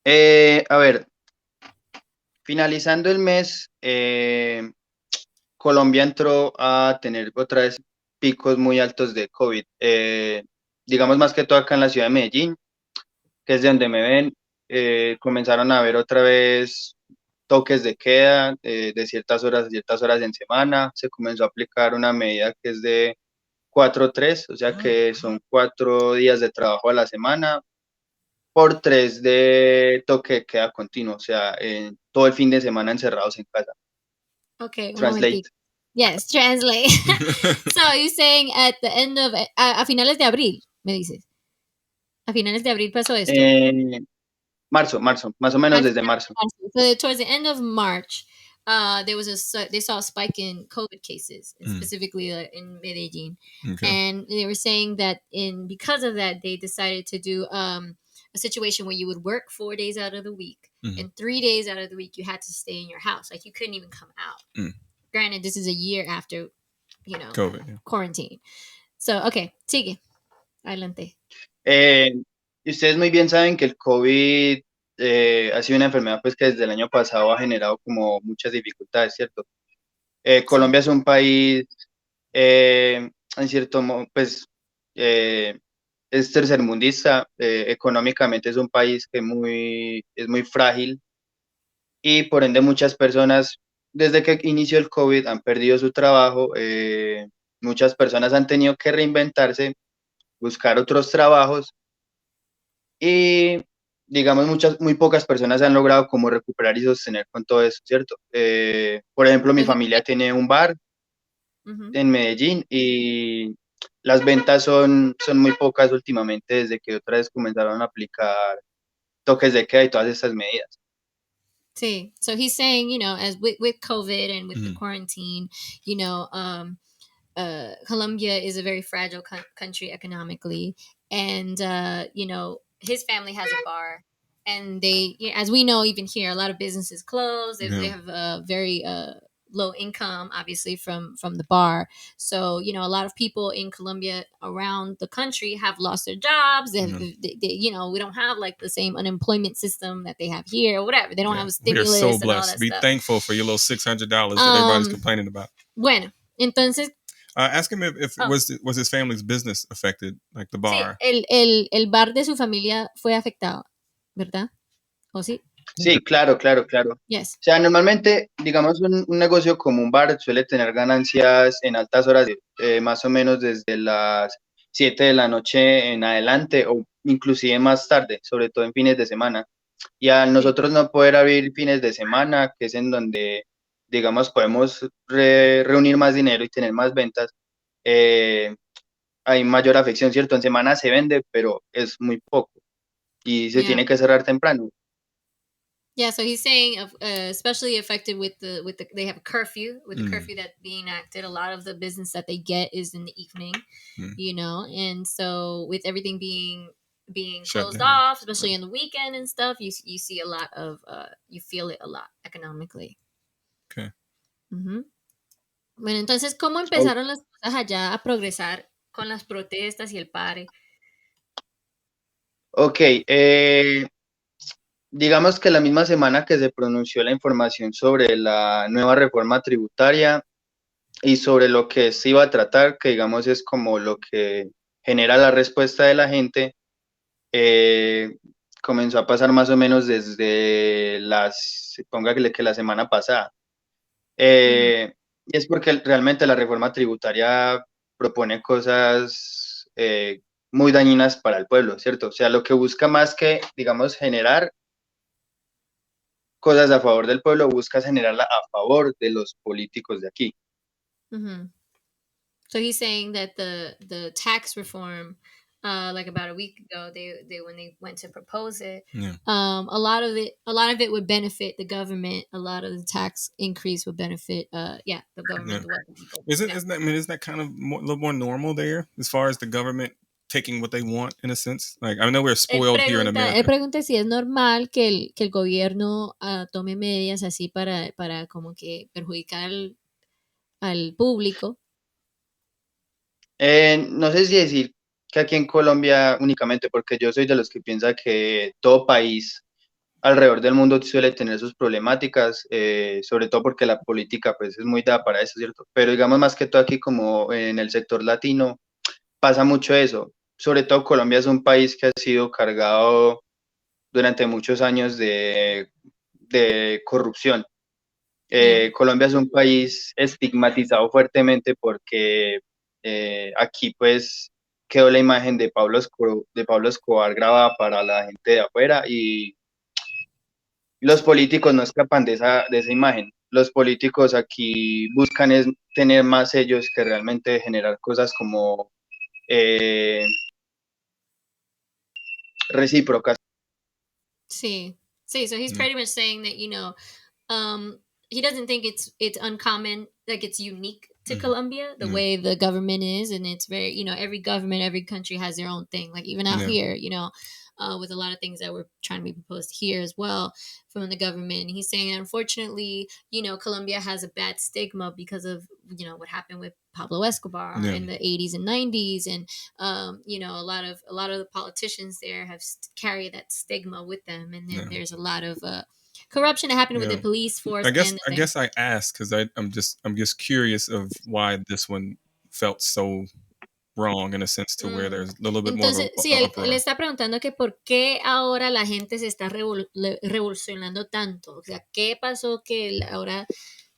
A ver, finalizando el mes, Colombia entró a tener otra vez picos muy altos de COVID. Digamos más que todo acá en la ciudad de Medellín, que es de donde me ven, comenzaron a haber otra vez toques de queda de ciertas horas a ciertas horas en semana. Se comenzó a aplicar una medida que es de 4-3, o sea que son 4 días de trabajo a la semana por 3 de toque de queda continuo, o sea, todo el fin de semana encerrados en casa. Okay, Translate. Yes, translate. So you're saying at the end of a finales de abril, me dices. A finales de abril pasó esto. Marzo, más o menos desde marzo. So towards the end of March, they saw a spike in COVID cases, specifically in Medellin, and they were saying that because of that, they decided to do a situation where you would work 4 days out of the week, and 3 days out of the week you had to stay in your house, like you couldn't even come out. Granted, this is a year after, COVID, quarantine. So, okay, sigue, adelante. Y ustedes muy bien saben que el COVID ha sido una enfermedad pues que desde el año pasado ha generado como muchas dificultades, ¿cierto? Colombia es un país, en cierto modo, pues es tercermundista, económicamente es un país que es muy frágil y por ende muchas personas desde que inició el COVID han perdido su trabajo, muchas personas han tenido que reinventarse, buscar otros trabajos y digamos muy pocas personas han logrado como recuperar y sostener con todo eso, ¿cierto? Por ejemplo, mi familia tiene un bar en Medellín y las ventas son muy pocas últimamente desde que otra vez comenzaron a aplicar toques de queda y todas estas medidas. Sí, so he's saying, as with COVID and with the quarantine, Colombia is a very fragile country economically, and his family has a bar, and they, as we know, even here, a lot of businesses close. They have a very low income, obviously from the bar. So a lot of people in Colombia around the country have lost their jobs. They, we don't have like the same unemployment system that they have here or whatever. They don't have a stimulus. We're so blessed. And all that Be stuff. thankful for your little $600 that everybody's complaining about. Bueno, entonces. Ask him if was his family's business affected, like the bar. Sí, el bar de su familia fue afectado, ¿verdad? ¿O sí? Sí, claro. Yes. O sea, normalmente, digamos, un negocio como un bar suele tener ganancias en altas horas, más o menos desde las 7 de la noche en adelante o inclusive más tarde, sobre todo en fines de semana. Y a nosotros no poder abrir fines de semana, que es en donde, digamos, podemos reunir más dinero y tener más ventas, hay mayor afección, ¿cierto? En semana se vende, pero es muy poco y se tiene que cerrar temprano. Yeah, so he's saying, especially affected with the they have a curfew, with the curfew that being enacted. A lot of the business that they get is in the evening, and so with everything being closed off, especially on the weekend and stuff, you see a lot of you feel it a lot economically. Okay. Bueno, entonces, ¿cómo empezaron las cosas allá a progresar con las protestas y el pare? Ok, digamos que la misma semana que se pronunció la información sobre la nueva reforma tributaria y sobre lo que se iba a tratar, que digamos es como lo que genera la respuesta de la gente, eh, comenzó a pasar más o menos desde póngale que la semana pasada. Y es porque realmente la reforma tributaria propone cosas muy dañinas para el pueblo, ¿cierto? O sea, lo que busca más que, digamos, generar cosas a favor del pueblo, busca generarla a favor de los políticos de aquí. Mm-hmm. So he's saying that the tax reform, like about a week ago, they when they went to propose it, Yeah. a lot of it would benefit the government. A lot of the tax increase would benefit, the government, the wealthy people. Isn't that kind of a little more normal there as far as the government taking what they want in a sense? Like I know we're spoiled here in America. Él pregunta si es normal que el gobierno tome medidas así para como que perjudicar al público. No sé si decir que aquí en Colombia únicamente, porque yo soy de los que piensa que todo país alrededor del mundo suele tener sus problemáticas, sobre todo porque la política pues es muy dada para eso, ¿cierto? Pero digamos más que todo aquí como en el sector latino pasa mucho eso. Sobre todo Colombia es un país que ha sido cargado durante muchos años de corrupción. Colombia es un país estigmatizado fuertemente porque aquí pues quedó la imagen de Pablo Escobar grabada para la gente de afuera y los políticos no escapan de esa imagen. Los políticos aquí buscan es tener más ellos que realmente generar cosas como recíprocas. Sí. So he's pretty much saying that, he doesn't think it's uncommon, like it's unique to Colombia, the way the government is, and it's very, every government, every country has their own thing. Like even out here, with a lot of things that were trying to be proposed here as well from the government. And he's saying, unfortunately, Colombia has a bad stigma because of what happened with Pablo Escobar in the 80s and 90s, and a lot of the politicians there have carried that stigma with them, and then there's a lot of corruption that happened with the police force. I guess I asked because I'm just curious of why this one felt so wrong in a sense to where there's a little bit more of a él está preguntando que por qué ahora la gente se está revolucionando tanto. O sea, ¿qué pasó que ahora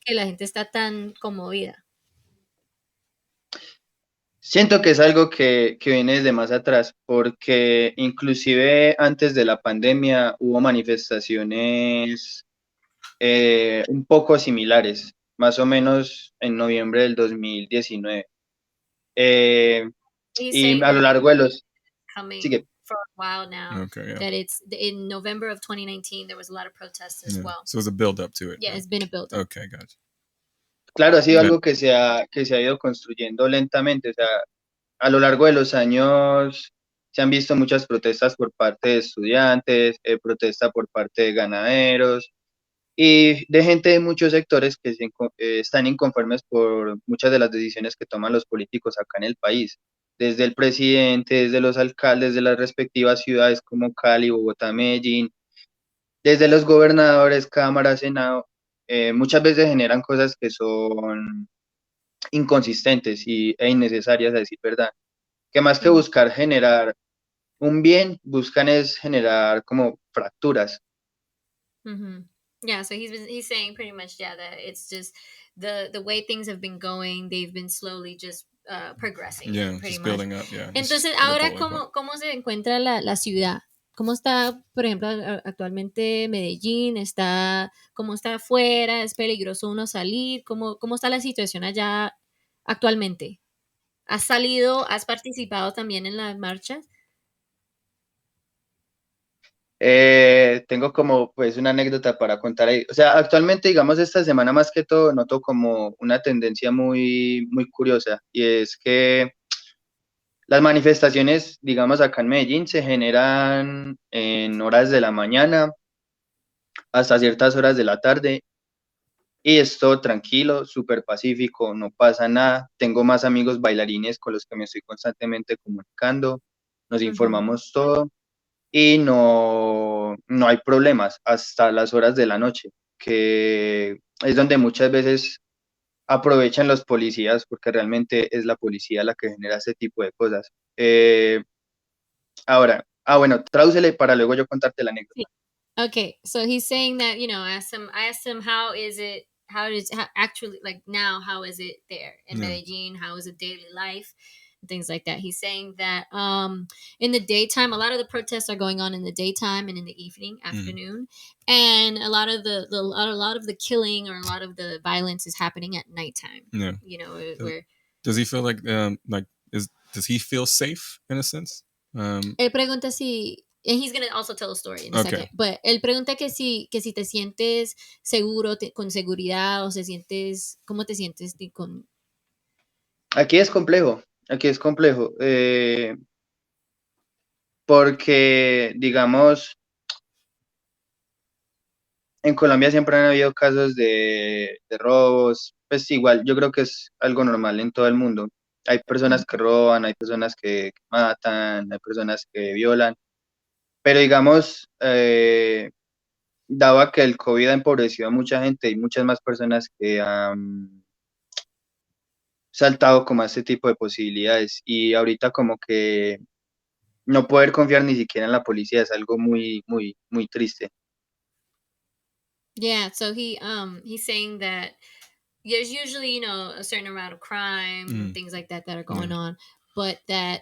que la gente está tan conmovida? Siento que es algo que viene desde más atrás, porque inclusive antes de la pandemia hubo manifestaciones un poco similares, más o menos en noviembre del 2019. Y a lo largo de los... Sigue. For a while now, that it's in November of 2019 there was a lot of protests as well. So it was a build up to it. Yeah, it's been a build up. Okay, gotcha. Claro, ha sido algo que se ha ido construyendo lentamente. O sea, a lo largo de los años se han visto muchas protestas por parte de estudiantes, protesta por parte de ganaderos y de gente de muchos sectores que están inconformes por muchas de las decisiones que toman los políticos acá en el país, desde el presidente, desde los alcaldes de las respectivas ciudades como Cali, Bogotá, Medellín, desde los gobernadores, Cámara, Senado. Muchas veces generan cosas que son inconsistentes e innecesarias, a decir verdad, que más que buscar generar un bien, buscan es generar como fracturas. Yeah, so he's saying pretty much that it's just the way things have been going, they've been slowly just progressing. Yeah, just building up, yeah. Entonces, ahora, ¿cómo se encuentra la ciudad? ¿Cómo está, por ejemplo, actualmente Medellín? ¿Cómo está afuera? ¿Es peligroso uno salir? ¿Cómo está la situación allá actualmente? ¿Has participado también en las marchas? Tengo como pues una anécdota para contar ahí. O sea, actualmente, digamos, esta semana más que todo noto como una tendencia muy, muy curiosa, y es que las manifestaciones, digamos, acá en Medellín se generan en horas de la mañana hasta ciertas horas de la tarde, y es todo tranquilo, súper pacífico, no pasa nada. Tengo más amigos bailarines con los que me estoy constantemente comunicando, nos informamos todo. y no hay problemas hasta las horas de la noche, que es donde muchas veces aprovechan los policías, porque realmente es la policía la que genera ese tipo de cosas. Ahora, bueno, tradúcele para luego yo contarte la anécdota. Okay, so he's saying that, you know, I asked him how is it, how actually, like, now, how is it there in Medellin, how is it daily life, and things like that. He's saying that in the daytime, a lot of the protests are going on in the daytime and in the evening, afternoon, and a lot of a lot of the killing, or a lot of the violence is happening at nighttime. Yeah. You know, where Does he feel like does he feel safe in a sense? Él pregunta si, and he's gonna also tell a story in a second, but él pregunta que si te sientes seguro, con seguridad, o ¿cómo te sientes con? Aquí es complejo, porque, digamos, en Colombia siempre han habido casos de robos, pues igual, yo creo que es algo normal en todo el mundo. Hay personas que roban, hay personas que matan, hay personas que violan, pero digamos, dado que el COVID ha empobrecido a mucha gente, hay muchas más personas que han saltado como a este tipo de posibilidades, y ahorita como que no poder confiar ni siquiera en la policía es algo muy, muy, muy triste. Yeah, so he's saying that there's usually, you know, a certain amount of crime, things like that are going on, but that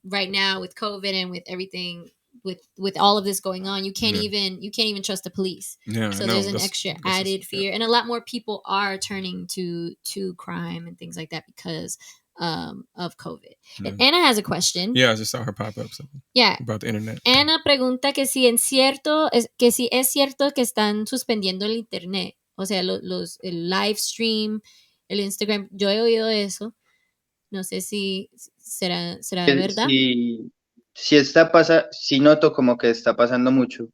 right now with COVID and with everything, with all of this going on, you can't even trust the police. So there's an extra added fear, and a lot more people are turning to crime and things like that because of COVID. And Anna has a question. Yeah, I just saw her pop up. Yeah, about the internet. Anna pregunta que si es cierto que están suspendiendo el internet, o sea, el live stream, el Instagram. Yo he oído eso. No sé si será verdad. Sí noto como que está pasando mucho.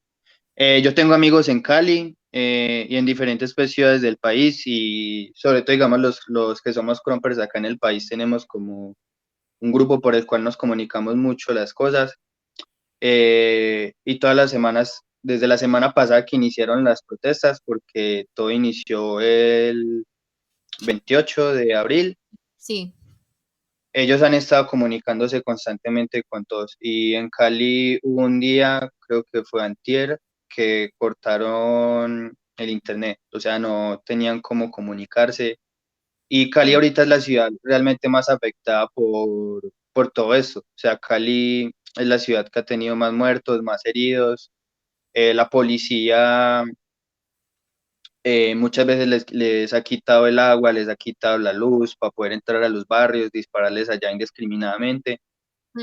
Yo tengo amigos en Cali y en diferentes ciudades del país, y sobre todo, digamos, los que somos crumpers acá en el país, tenemos como un grupo por el cual nos comunicamos mucho las cosas, y todas las semanas, desde la semana pasada que iniciaron las protestas, porque todo inició el 28 de abril. Sí. Ellos han estado comunicándose constantemente con todos, y en Cali hubo un día, creo que fue antier, que cortaron el internet, o sea, no tenían cómo comunicarse, y Cali ahorita es la ciudad realmente más afectada por todo esto. O sea, Cali es la ciudad que ha tenido más muertos, más heridos. La policía muchas veces les ha quitado el agua, les ha quitado la luz para poder entrar a los barrios, dispararles allá indiscriminadamente,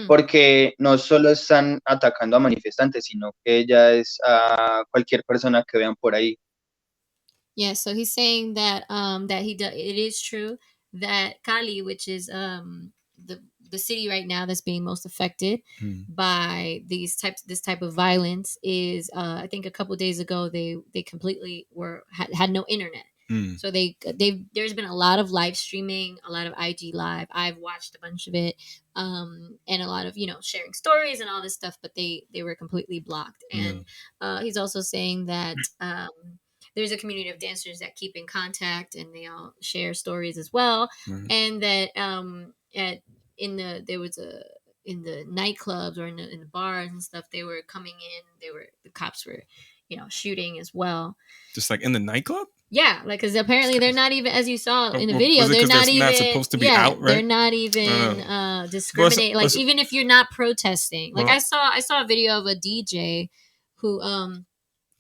porque no solo están atacando a manifestantes, sino que ya es a cualquier persona que vean por ahí. Yeah, so he's saying that it is true that Cali, which is the city right now that's being most affected by this type of violence, is I think a couple of days ago they completely had no internet. So there's been a lot of live streaming, a lot of IG live. I've watched a bunch of it, and a lot of, you know, sharing stories and all this stuff, but they were completely blocked. And he's also saying that there's a community of dancers that keep in contact, and they all share stories as well. And that in the nightclubs, or in the bars and stuff, they were coming in. The cops were, you know, shooting as well. Just like in the nightclub? Yeah, like, because apparently they're not even, as you saw in the video, they're not even supposed to be out, right? They're not even discriminating. Like, even if you're not protesting, like I saw a video of a DJ who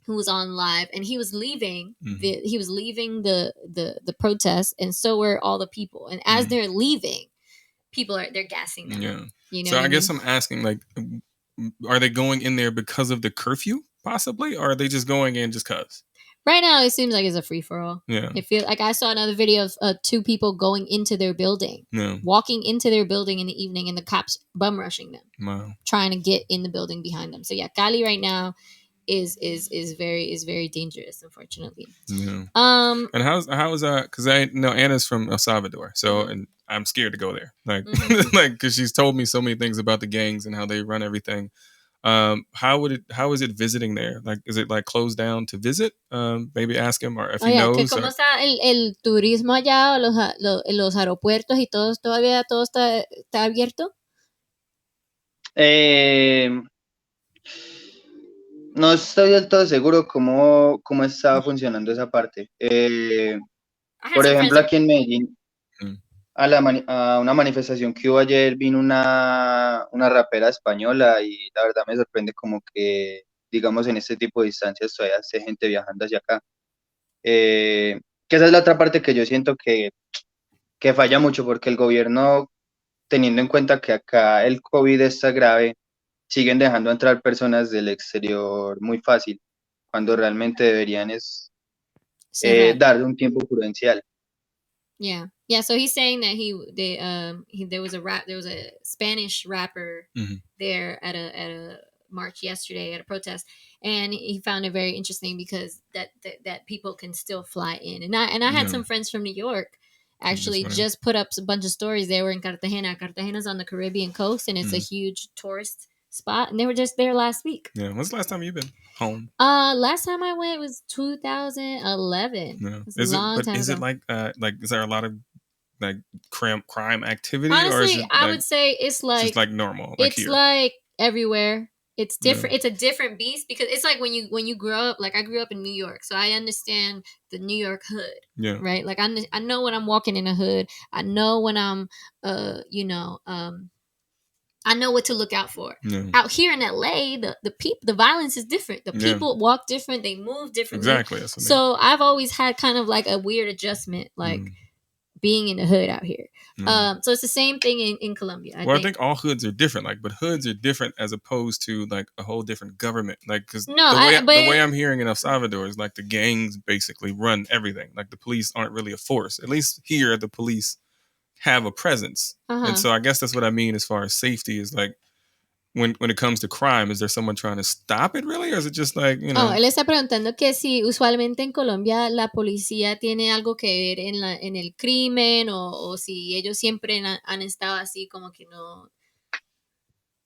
was on live, and he was leaving the protest, and so were all the people. And as they're leaving, they're gassing them. Yeah. You know. So I guess I'm asking, like, are they going in there because of the curfew, possibly, or are they just going in just cause? Right now, it seems like it's a free for all. Yeah. It feels like I saw another video of two people going into their building, walking into their building in the evening, and the cops bum rushing them, trying to get in the building behind them. So yeah, Cali right now is very dangerous, unfortunately. Yeah. And how is that? Because I know Anna's from El Salvador, so and I'm scared to go there, like like, because she's told me so many things about the gangs and how they run everything. How is it visiting there? Like, is it like closed down to visit? Maybe ask him, or if he knows. ¿Cómo está el turismo allá, los aeropuertos y todo, todavía todo está abierto? No estoy del todo seguro cómo estaba funcionando esa parte. Por ejemplo, aquí en Medellín, a una manifestación que hubo ayer, vino una rapera española y la verdad me sorprende como que, digamos, en este tipo de distancias todavía hace gente viajando hacia acá. Que esa es la otra parte que yo siento que falla mucho porque el gobierno, teniendo en cuenta que acá el COVID está grave, siguen dejando entrar personas del exterior muy fácil, cuando realmente deberían dar un tiempo prudencial. Yeah. So he's saying that there was a Spanish rapper there at a march yesterday, at a protest, and he found it very interesting because that people can still fly in. And I had some friends from New York actually just put up a bunch of stories. They were in Cartagena. Cartagena's on the Caribbean coast, and it's a huge tourist spot, and they were just there last week. Yeah. When's the last time you've been home? Last time I went was 2011. Yeah. Is it like is there a lot of like crime activity? Honestly, or is it I would say it's like just like normal. Like it's here? like everywhere. It's different. Yeah. It's a different beast because it's like when you grow up. Like I grew up in New York, so I understand the New York hood. Yeah. Right. Like I know when I'm walking in a hood. I know when I'm I know what to look out for. Yeah. Out here in LA, the violence is different. The people walk different. They move differently. Exactly. So I've always had kind of like a weird adjustment, like being in the hood out here. So it's the same thing in Colombia. I think all hoods are different. Like, but hoods are different as opposed to like a whole different government. Like, because the way I'm hearing in El Salvador is like the gangs basically run everything. Like the police aren't really a force. At least here, the police have a presence. And so I guess that's what I mean as far as safety is like when it comes to crime, is there someone trying to stop it really, or is it just like, you know? Él está preguntando que si usualmente en Colombia la policía tiene algo que ver en el crimen o si ellos siempre han estado así como que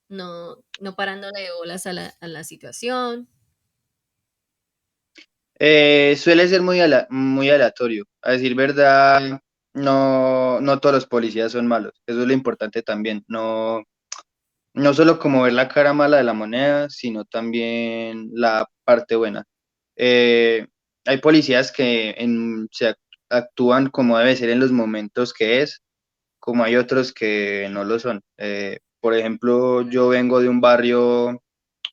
no parándole bolas a la situación. Suele ser muy aleatorio. A decir verdad, no todos los policías son malos. Eso es lo importante también. No solo como ver la cara mala de la moneda, sino también la parte buena. Hay policías que actúan como debe ser en los momentos que es, como hay otros que no lo son. Por ejemplo, yo vengo de un barrio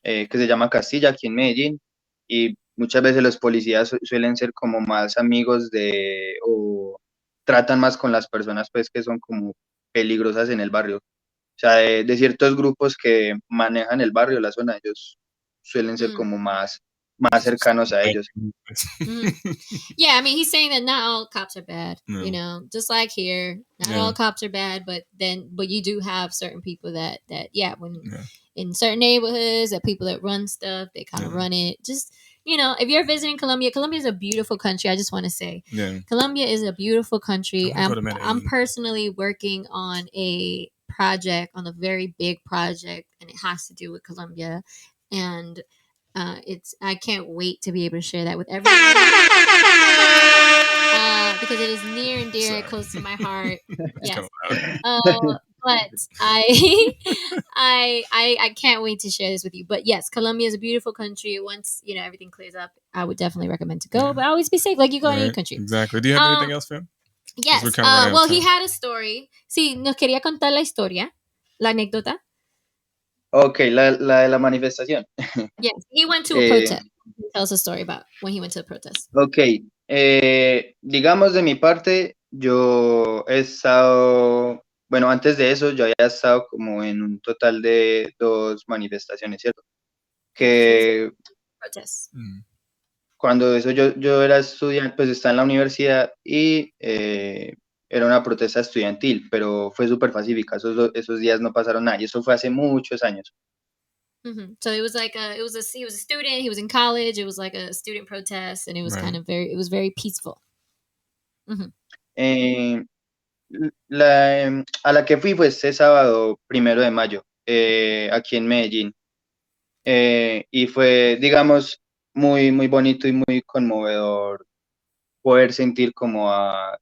que se llama Castilla, aquí en Medellín, y muchas veces los policías suelen ser como más amigos o tratan más con las personas pues que son como peligrosas en el barrio. O sea, de ciertos grupos que manejan el barrio, la zona, ellos suelen ser como más cercanos a ellos. Yeah, I mean, he's saying that not all cops are bad, you know, just like here, not all cops are bad, but you do have certain people that in certain neighborhoods, that people that run stuff, they kind of run it. Just, you know, if you're visiting Colombia is a beautiful country. I just want to say, Colombia is a beautiful country. I'm personally working on a project, on a very big project, and it has to do with Colombia, and I can't wait to be able to share that with everyone because it is near and dear, close to my heart. Yes, but I can't wait to share this with you. But yes, Colombia is a beautiful country. Once everything clears up, I would definitely recommend to go. But always be safe, like you go in any country. Exactly. Do you have anything else, fam? Yes. Well, he had a story. Sí, nos quería contar la historia, la anécdota. Ok, la de la manifestación. Yes, he went to a protest. Tell us a story about when he went to the protest. Ok, digamos de mi parte, yo he estado, bueno, antes de eso yo había estado como en un total de 2 manifestaciones, ¿cierto? Que cuando eso yo era estudiante, pues estaba en la universidad y era una protesta estudiantil, pero fue súper pacífica, esos días no pasaron nada, y eso fue hace muchos años. So it was like he was a student, he was in college, it was like a student protest, and it was kind of very peaceful. A la que fui fue este sábado 1 de mayo, aquí en Medellín. y fue, digamos, muy, muy bonito y muy conmovedor poder sentir como a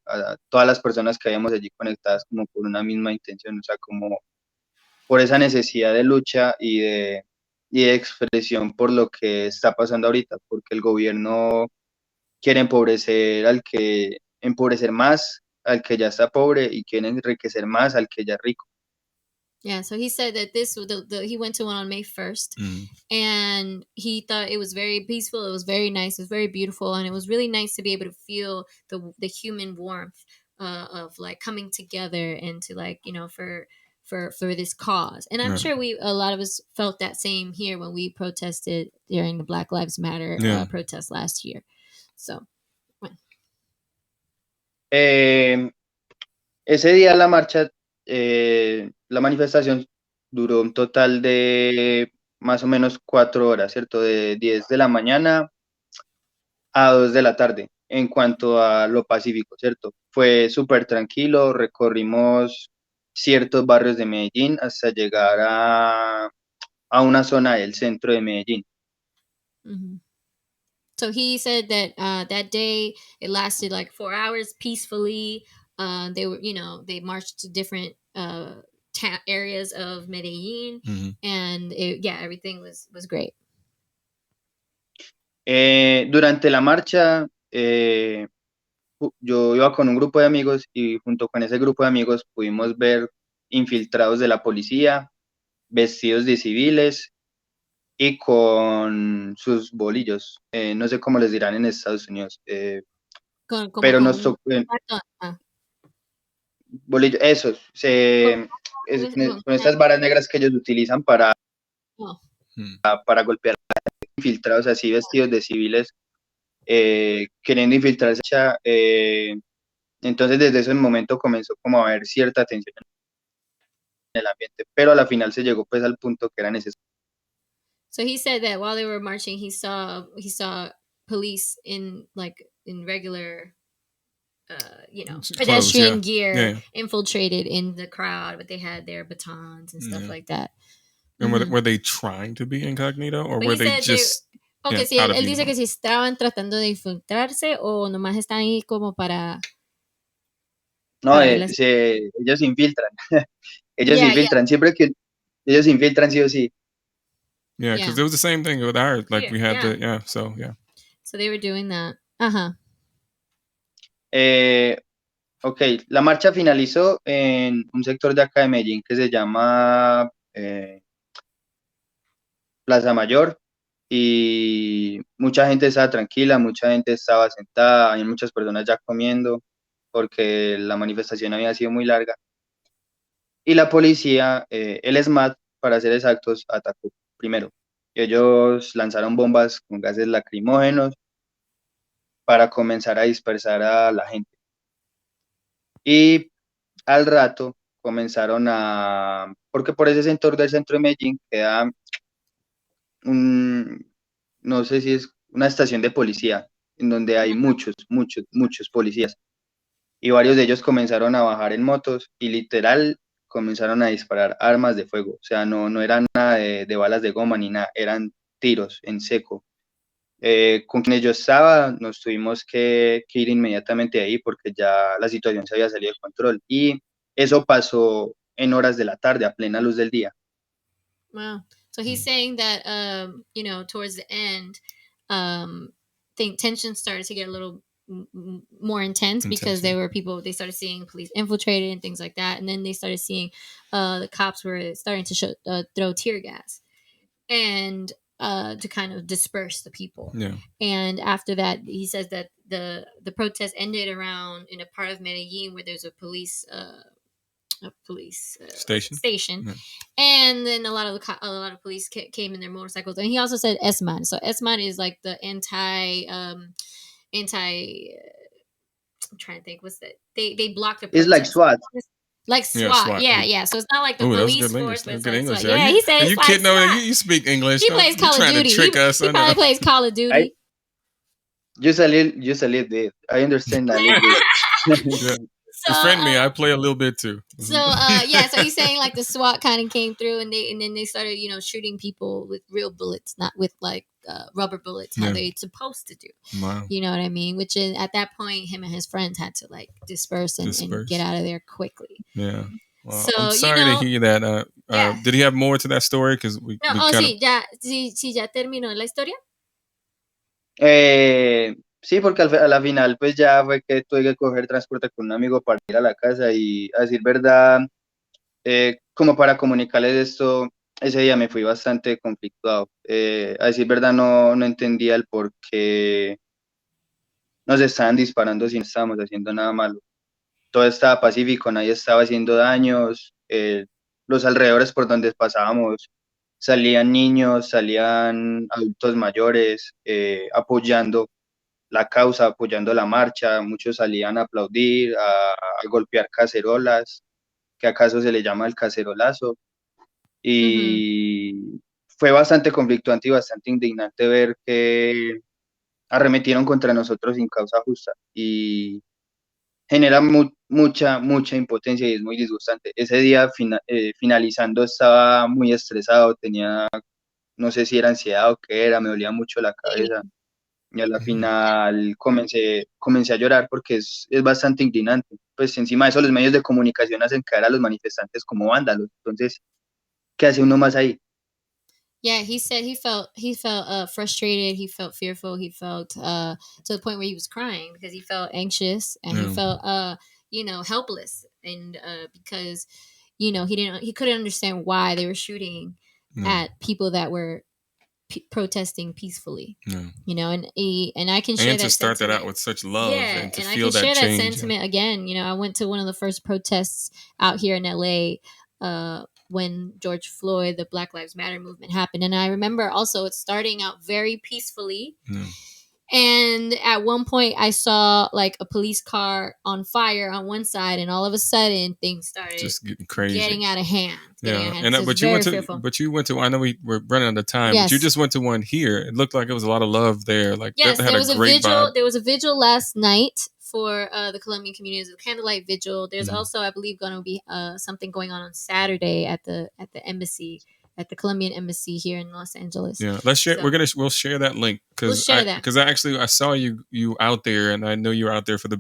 todas las personas que habíamos allí conectadas como por una misma intención, o sea, como por esa necesidad de lucha y de expresión por lo que está pasando ahorita, porque el gobierno quiere empobrecer más al que ya está pobre y quiere enriquecer más al que ya es rico. Yeah, so he said that he went to one on May 1st, and he thought it was very peaceful. It was very nice. It was very beautiful, and it was really nice to be able to feel the human warmth of like coming together and to like for this cause. And I'm sure a lot of us felt that same here when we protested during the Black Lives Matter protest last year. So, bueno. Ese día la marcha, la manifestación duró un total de más o menos 4 horas, ¿cierto? De 10 de la mañana a 2 de la tarde, en cuanto a lo pacífico, ¿cierto? Fue súper tranquilo, recorrimos ciertos barrios de Medellín hasta llegar a una zona del centro de Medellín. Mm-hmm. So he said that that day it lasted like 4 hours peacefully. They marched to different areas of Medellín, and everything was great. Durante la marcha, yo iba con un grupo de amigos y junto con ese grupo de amigos pudimos ver infiltrados de la policía, vestidos de civiles y con sus bolillos. No sé cómo les dirán en Estados Unidos, pero nos tocó bolillos, esos, con estas varas negras que ellos utilizan para golpear infiltrados así vestidos de civiles, queriendo infiltrarse. Entonces desde ese momento comenzó como a haber cierta tensión en el ambiente, pero a la final se llegó pues al punto que era necesario. So he said that while they were marching, he saw police in regular, pedestrian gear infiltrated in the crowd, but they had their batons and stuff like that. And were they trying to be incognito, or were they just? Sí, él dice que si estaban tratando de infiltrarse o nomás están ahí como para. No, ellos infiltran. Ellos infiltran. Siempre que ellos infiltran, sí o sí. Yeah, because it was the same thing with ours. Like we had So they were doing that. Ok, la marcha finalizó en un sector de acá de Medellín que se llama Plaza Mayor, y mucha gente estaba tranquila, mucha gente estaba sentada, hay muchas personas ya comiendo porque la manifestación había sido muy larga. Y la policía, el SMAT, para ser exactos, atacó primero. Ellos lanzaron bombas con gases lacrimógenos para comenzar a dispersar a la gente. Y al rato comenzaron porque por ese sector del centro de Medellín queda no sé si es una estación de policía, en donde hay muchos policías. Y varios de ellos comenzaron a bajar en motos y literal comenzaron a disparar armas de fuego. O sea, no era nada de balas de goma ni nada, eran tiros en seco. Con quienes yo estaba, nos tuvimos que ir inmediatamente de ahí porque ya la situación se había salido de control. Y eso pasó en horas de la tarde, a plena luz del día. Wow. So he's saying that, towards the end, tension started to get a little more intense because there were they started seeing police infiltrated and things like that. And then they started seeing the cops were starting to throw tear gas and to kind of disperse the people. Yeah. And after that, he says that the protest ended around in a part of Medellin where there's a police station. Yeah. And then a lot of police came in their motorcycles. And he also said SMAT. So SMAT is like the anti I'm trying to think, what's that? They block the protest. It's like SWAT. Like SWAT. Yeah. So it's not like the police force, but good English. Yeah, he said you kidding over you speak English. He plays Call of Duty. He probably plays Call of Duty. Just a little bit. I understand a little bit. Befriend me. I play a little bit too. So so he's saying like the SWAT kind of came through and then they started shooting people with real bullets, not with like rubber bullets, how they're supposed to do. Wow. You know what I mean? Which is at that point, him and his friends had to like disperse and get out of there quickly. Yeah. Well, so, I'm sorry to hear that. Did he have more to that story? Because we sí, ya terminó la historia. Sí, porque a la final pues ya fue que tuve que coger transporte con un amigo para ir a la casa y a decir verdad, como para comunicarles esto, ese día me fui bastante conflictuado. A decir verdad no entendía el por qué nos estaban disparando si no estábamos haciendo nada malo. Todo estaba pacífico, nadie estaba haciendo daños, los alrededores por donde pasábamos salían niños, salían adultos mayores apoyando la causa, apoyando la marcha, muchos salían a aplaudir, a golpear cacerolas, que acaso se le llama el cacerolazo, y fue bastante conflictuante y bastante indignante ver que arremetieron contra nosotros sin causa justa, y genera mucha impotencia y es muy disgustante. Ese día finalizando estaba muy estresado, tenía, no sé si era ansiedad o qué era, me dolía mucho la cabeza. Y a la final comencé a llorar porque es bastante indignante. Pues encima de eso los medios de comunicación hacen caer a los manifestantes como vándalos. Entonces, ¿qué hace uno más ahí? Yeah, he said he felt frustrated, he felt fearful, he felt to the point where he was crying because he felt anxious and he felt helpless and because he couldn't understand why they were shooting at people that were protesting peacefully. And I can share and that to start sentiment. that out with such love and to and feel I can that share change. That sentiment again. I went to one of the first protests out here in LA when George Floyd, the Black Lives Matter movement happened, and I remember also it starting out very peacefully. And at one point I saw like a police car on fire on one side, and all of a sudden things started just getting crazy, getting out of hand. But you went to I know we were running out of time, but you just went to one here. It looked like it was a lot of love there. Like yes, there was a vigil. There was a vigil last night for the Colombian community. It was a candlelight vigil. There's also, I believe, going to be something going on Saturday at the embassy, at the Colombian embassy here in Los Angeles. Yeah, let's share. We'll share that link because I saw you out there, and I know you were out there for the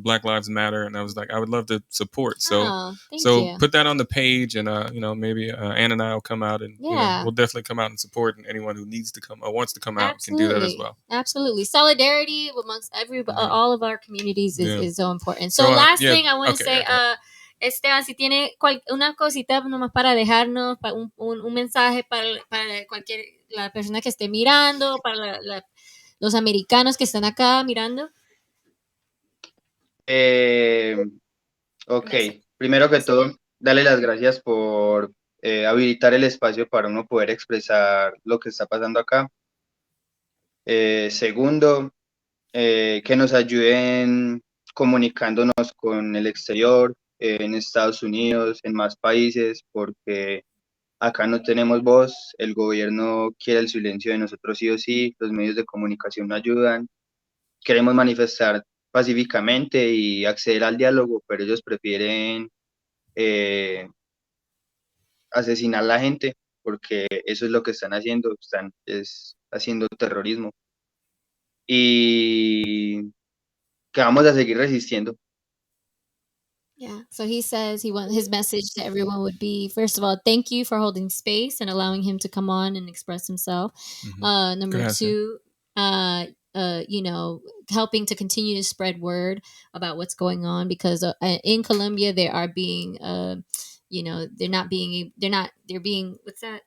Black Lives Matter, and I was like, I would love to support. So put that on the page, and maybe Ann and I will come out, and we'll definitely come out and support, and anyone who needs to come or wants to come out can do that as well. Absolutely, solidarity amongst all of our communities is so important. So last thing I want to say. Esteban, si tiene una cosita nomás para dejarnos, un mensaje para la persona que esté mirando, para los americanos que están acá mirando. Ok, primero que todo, darle las gracias por habilitar el espacio para uno poder expresar lo que está pasando acá. Segundo, que nos ayuden comunicándonos con el exterior, en Estados Unidos, en más países, porque acá no tenemos voz, el gobierno quiere el silencio de nosotros sí o sí, los medios de comunicación no ayudan, queremos manifestar pacíficamente y acceder al diálogo, pero ellos prefieren asesinar a la gente, porque eso es lo que están haciendo, están haciendo terrorismo. Y que vamos a seguir resistiendo. Yeah. So he says his message to everyone would be, first of all, thank you for holding space and allowing him to come on and express himself. Number two, helping to continue to spread word about what's going on, because in Colombia they are being, they're being what's that?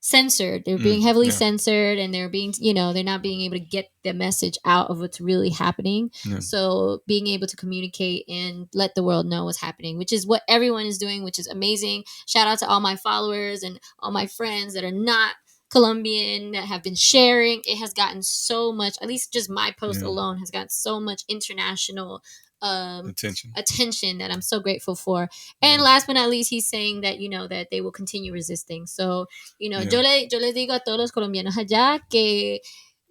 Censored. They're being heavily censored, and they're being, they're not being able to get the message out of what's really happening. So being able to communicate and let the world know what's happening, which is what everyone is doing, which is amazing. Shout out to all my followers and all my friends that are not Colombian that have been sharing. It has gotten so much, at least just my post alone has got so much international attention that I'm so grateful for. And last but not least, he's saying that, that they will continue resisting. So, yo les digo a todos los colombianos allá que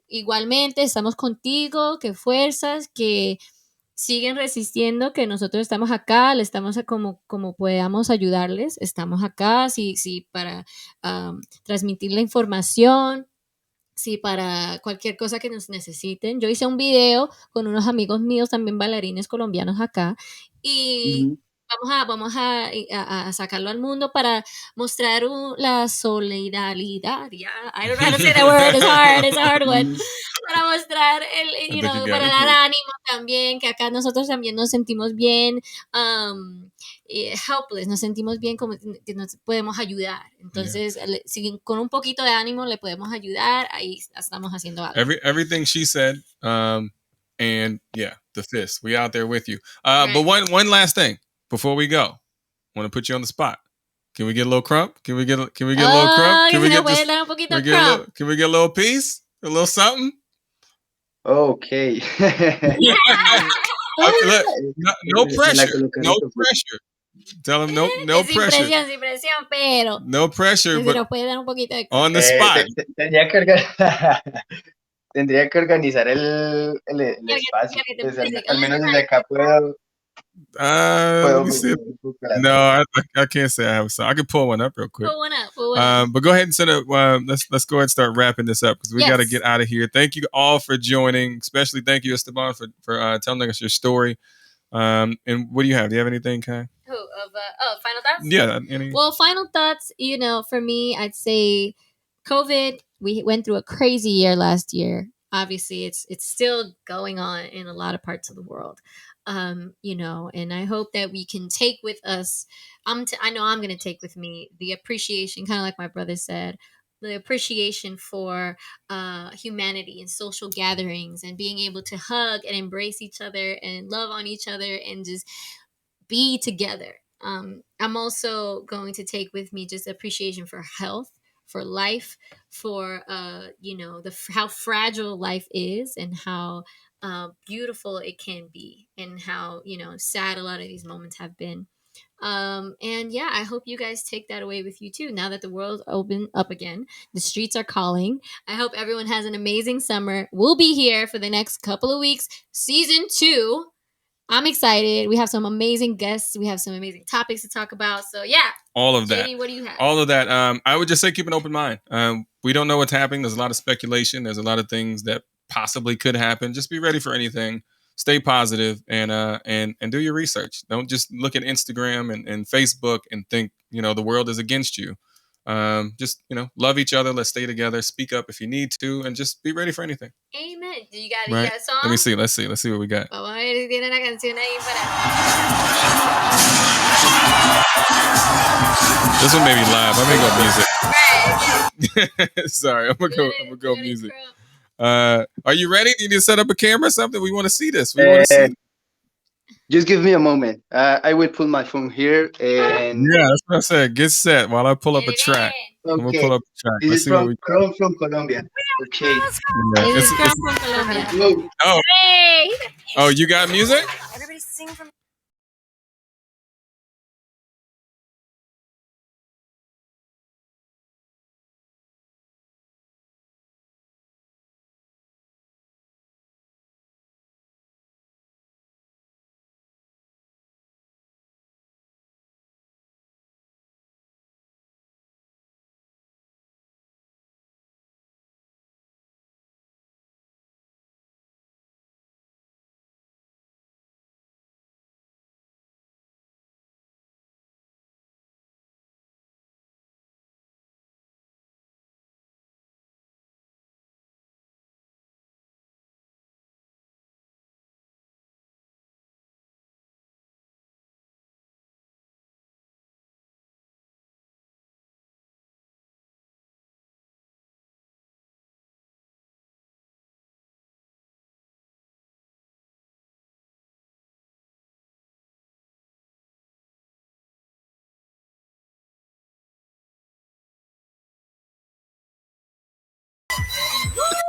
igualmente estamos contigo, que fuerzas, que siguen resistiendo, que nosotros estamos acá, le estamos como podamos ayudarles, estamos acá, sí, para transmitir la información, sí, para cualquier cosa que nos necesiten. Yo hice un video con unos amigos míos, también bailarines colombianos acá, y vamos a sacarlo al mundo para mostrar la solidaridad. Yeah, I don't know how to say that word. It's a hard one. Para mostrar para dar ánimo también, que acá nosotros también nos sentimos bien, helpless, nos sentimos bien, como que nos podemos ayudar. Entonces, si con un poquito de ánimo le podemos ayudar, ahí estamos haciendo algo. Everything she said, and yeah, the fist. We out there with you. Right. But one last thing before we go, I want to put you on the spot. Can we get a little crump? Can we get a little crump? Can we get a little piece? A little something? Okay. Look, no pressure. No pressure. Tell him no pressure. Sin presión, pero no pressure, but nos puede dar un poquito de on the spot. Tendría que organizar el espacio. Pues, al menos desde acá puedo. Let me see. No, I can't say I have a song. I can pull one up real quick. Pull one up. But go ahead and send it. Let's go ahead and start wrapping this up because we got to get out of here. Thank you all for joining. Especially thank you, Esteban, for telling us your story. And what do you have? Do you have anything, Kai? Final thoughts? Yeah. Well, final thoughts, for me, I'd say COVID, we went through a crazy year last year. Obviously, it's still going on in a lot of parts of the world. And I hope that we can take with us, I know I'm going to take with me the appreciation, kind of like my brother said, the appreciation for humanity and social gatherings and being able to hug and embrace each other and love on each other and just be together. I'm also going to take with me just appreciation for health, for life, for how fragile life is and how beautiful it can be, and how sad a lot of these moments have been. And yeah, I hope you guys take that away with you too. Now that the world's open up again, the streets are calling. I hope everyone has an amazing summer. We'll be here for the next couple of weeks. Season 2. I'm excited. We have some amazing guests. We have some amazing topics to talk about. So yeah. All of that. JD, what do you have? All of that. I would just say keep an open mind. We don't know what's happening. There's a lot of speculation. There's a lot of things that possibly could happen. Just be ready for anything. Stay positive and do your research. Don't just look at Instagram and Facebook and think, the world is against you. Just love each other. Let's stay together. Speak up if you need to, and just be ready for anything. Amen. You got a song? Let me see. Let's see what we got. Vamos a ver si tiene una canción ahí para. This one may be live. I may go music. Sorry, I'm gonna go music. Are you ready? Do you need to set up a camera or something? We want to see this. We want to see. Just give me a moment. I will put my phone here. And yeah, that's what I said. Get set while I pull up a track. Okay. I'm gonna pull up a track. This Let's is see what we from Colombia. Okay. Yeah, this is from Colombia. Oh. Hey. Oh, you got music? Everybody sing from.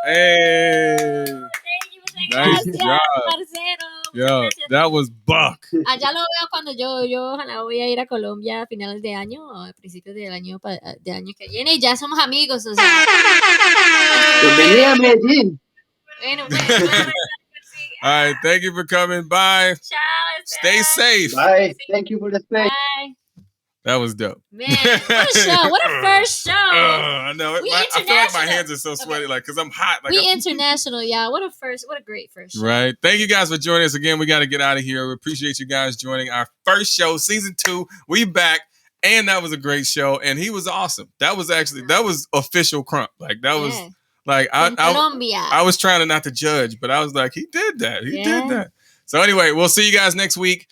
Hey. Nice job. Yo, that was Buck. Allá lo veo cuando yo ojalá voy a ir a Colombia a finales de año o a principios del año que viene y ya somos amigos, o sea. Bienvenida a Medellín. Bueno, All right. Thank you for coming. Bye. Ciao. Stay safe. Bye. Thank you for the space. Bye. That was dope. Man, what a show. What a first show. I know. We I feel like my international. hands are so sweaty, like, because I'm hot. Like, We international, y'all. What a great first show. Right. Thank you guys for joining us again. We got to get out of here. We appreciate you guys joining our first show, season 2. We back. And that was a great show. And he was awesome. That was official Crump. Like, that was like, I was trying to not to judge, but I was like, he did that. He did that. So anyway, we'll see you guys next week.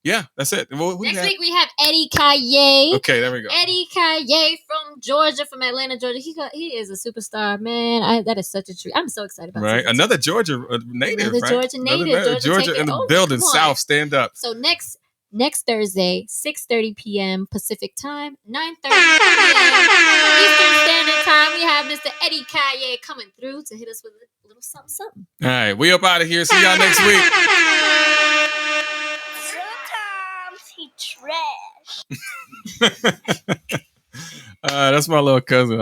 Yeah, that's it. Next week we have Eddie Kaye. Okay, there we go. Eddie Kaye from Georgia, from Atlanta, Georgia. He is a superstar, man. That is such a treat. I'm so excited about it. Another Georgia native, Another right? Georgia native. Georgia in the building. South, stand up. So next Thursday, 6:30 p.m. Pacific time, 9:30 p.m. Eastern Standard Time. We have Mr. Eddie Kaye coming through to hit us with a little something. All right, we up out of here. See y'all next week. Sometimes he trash. That's my little cousin.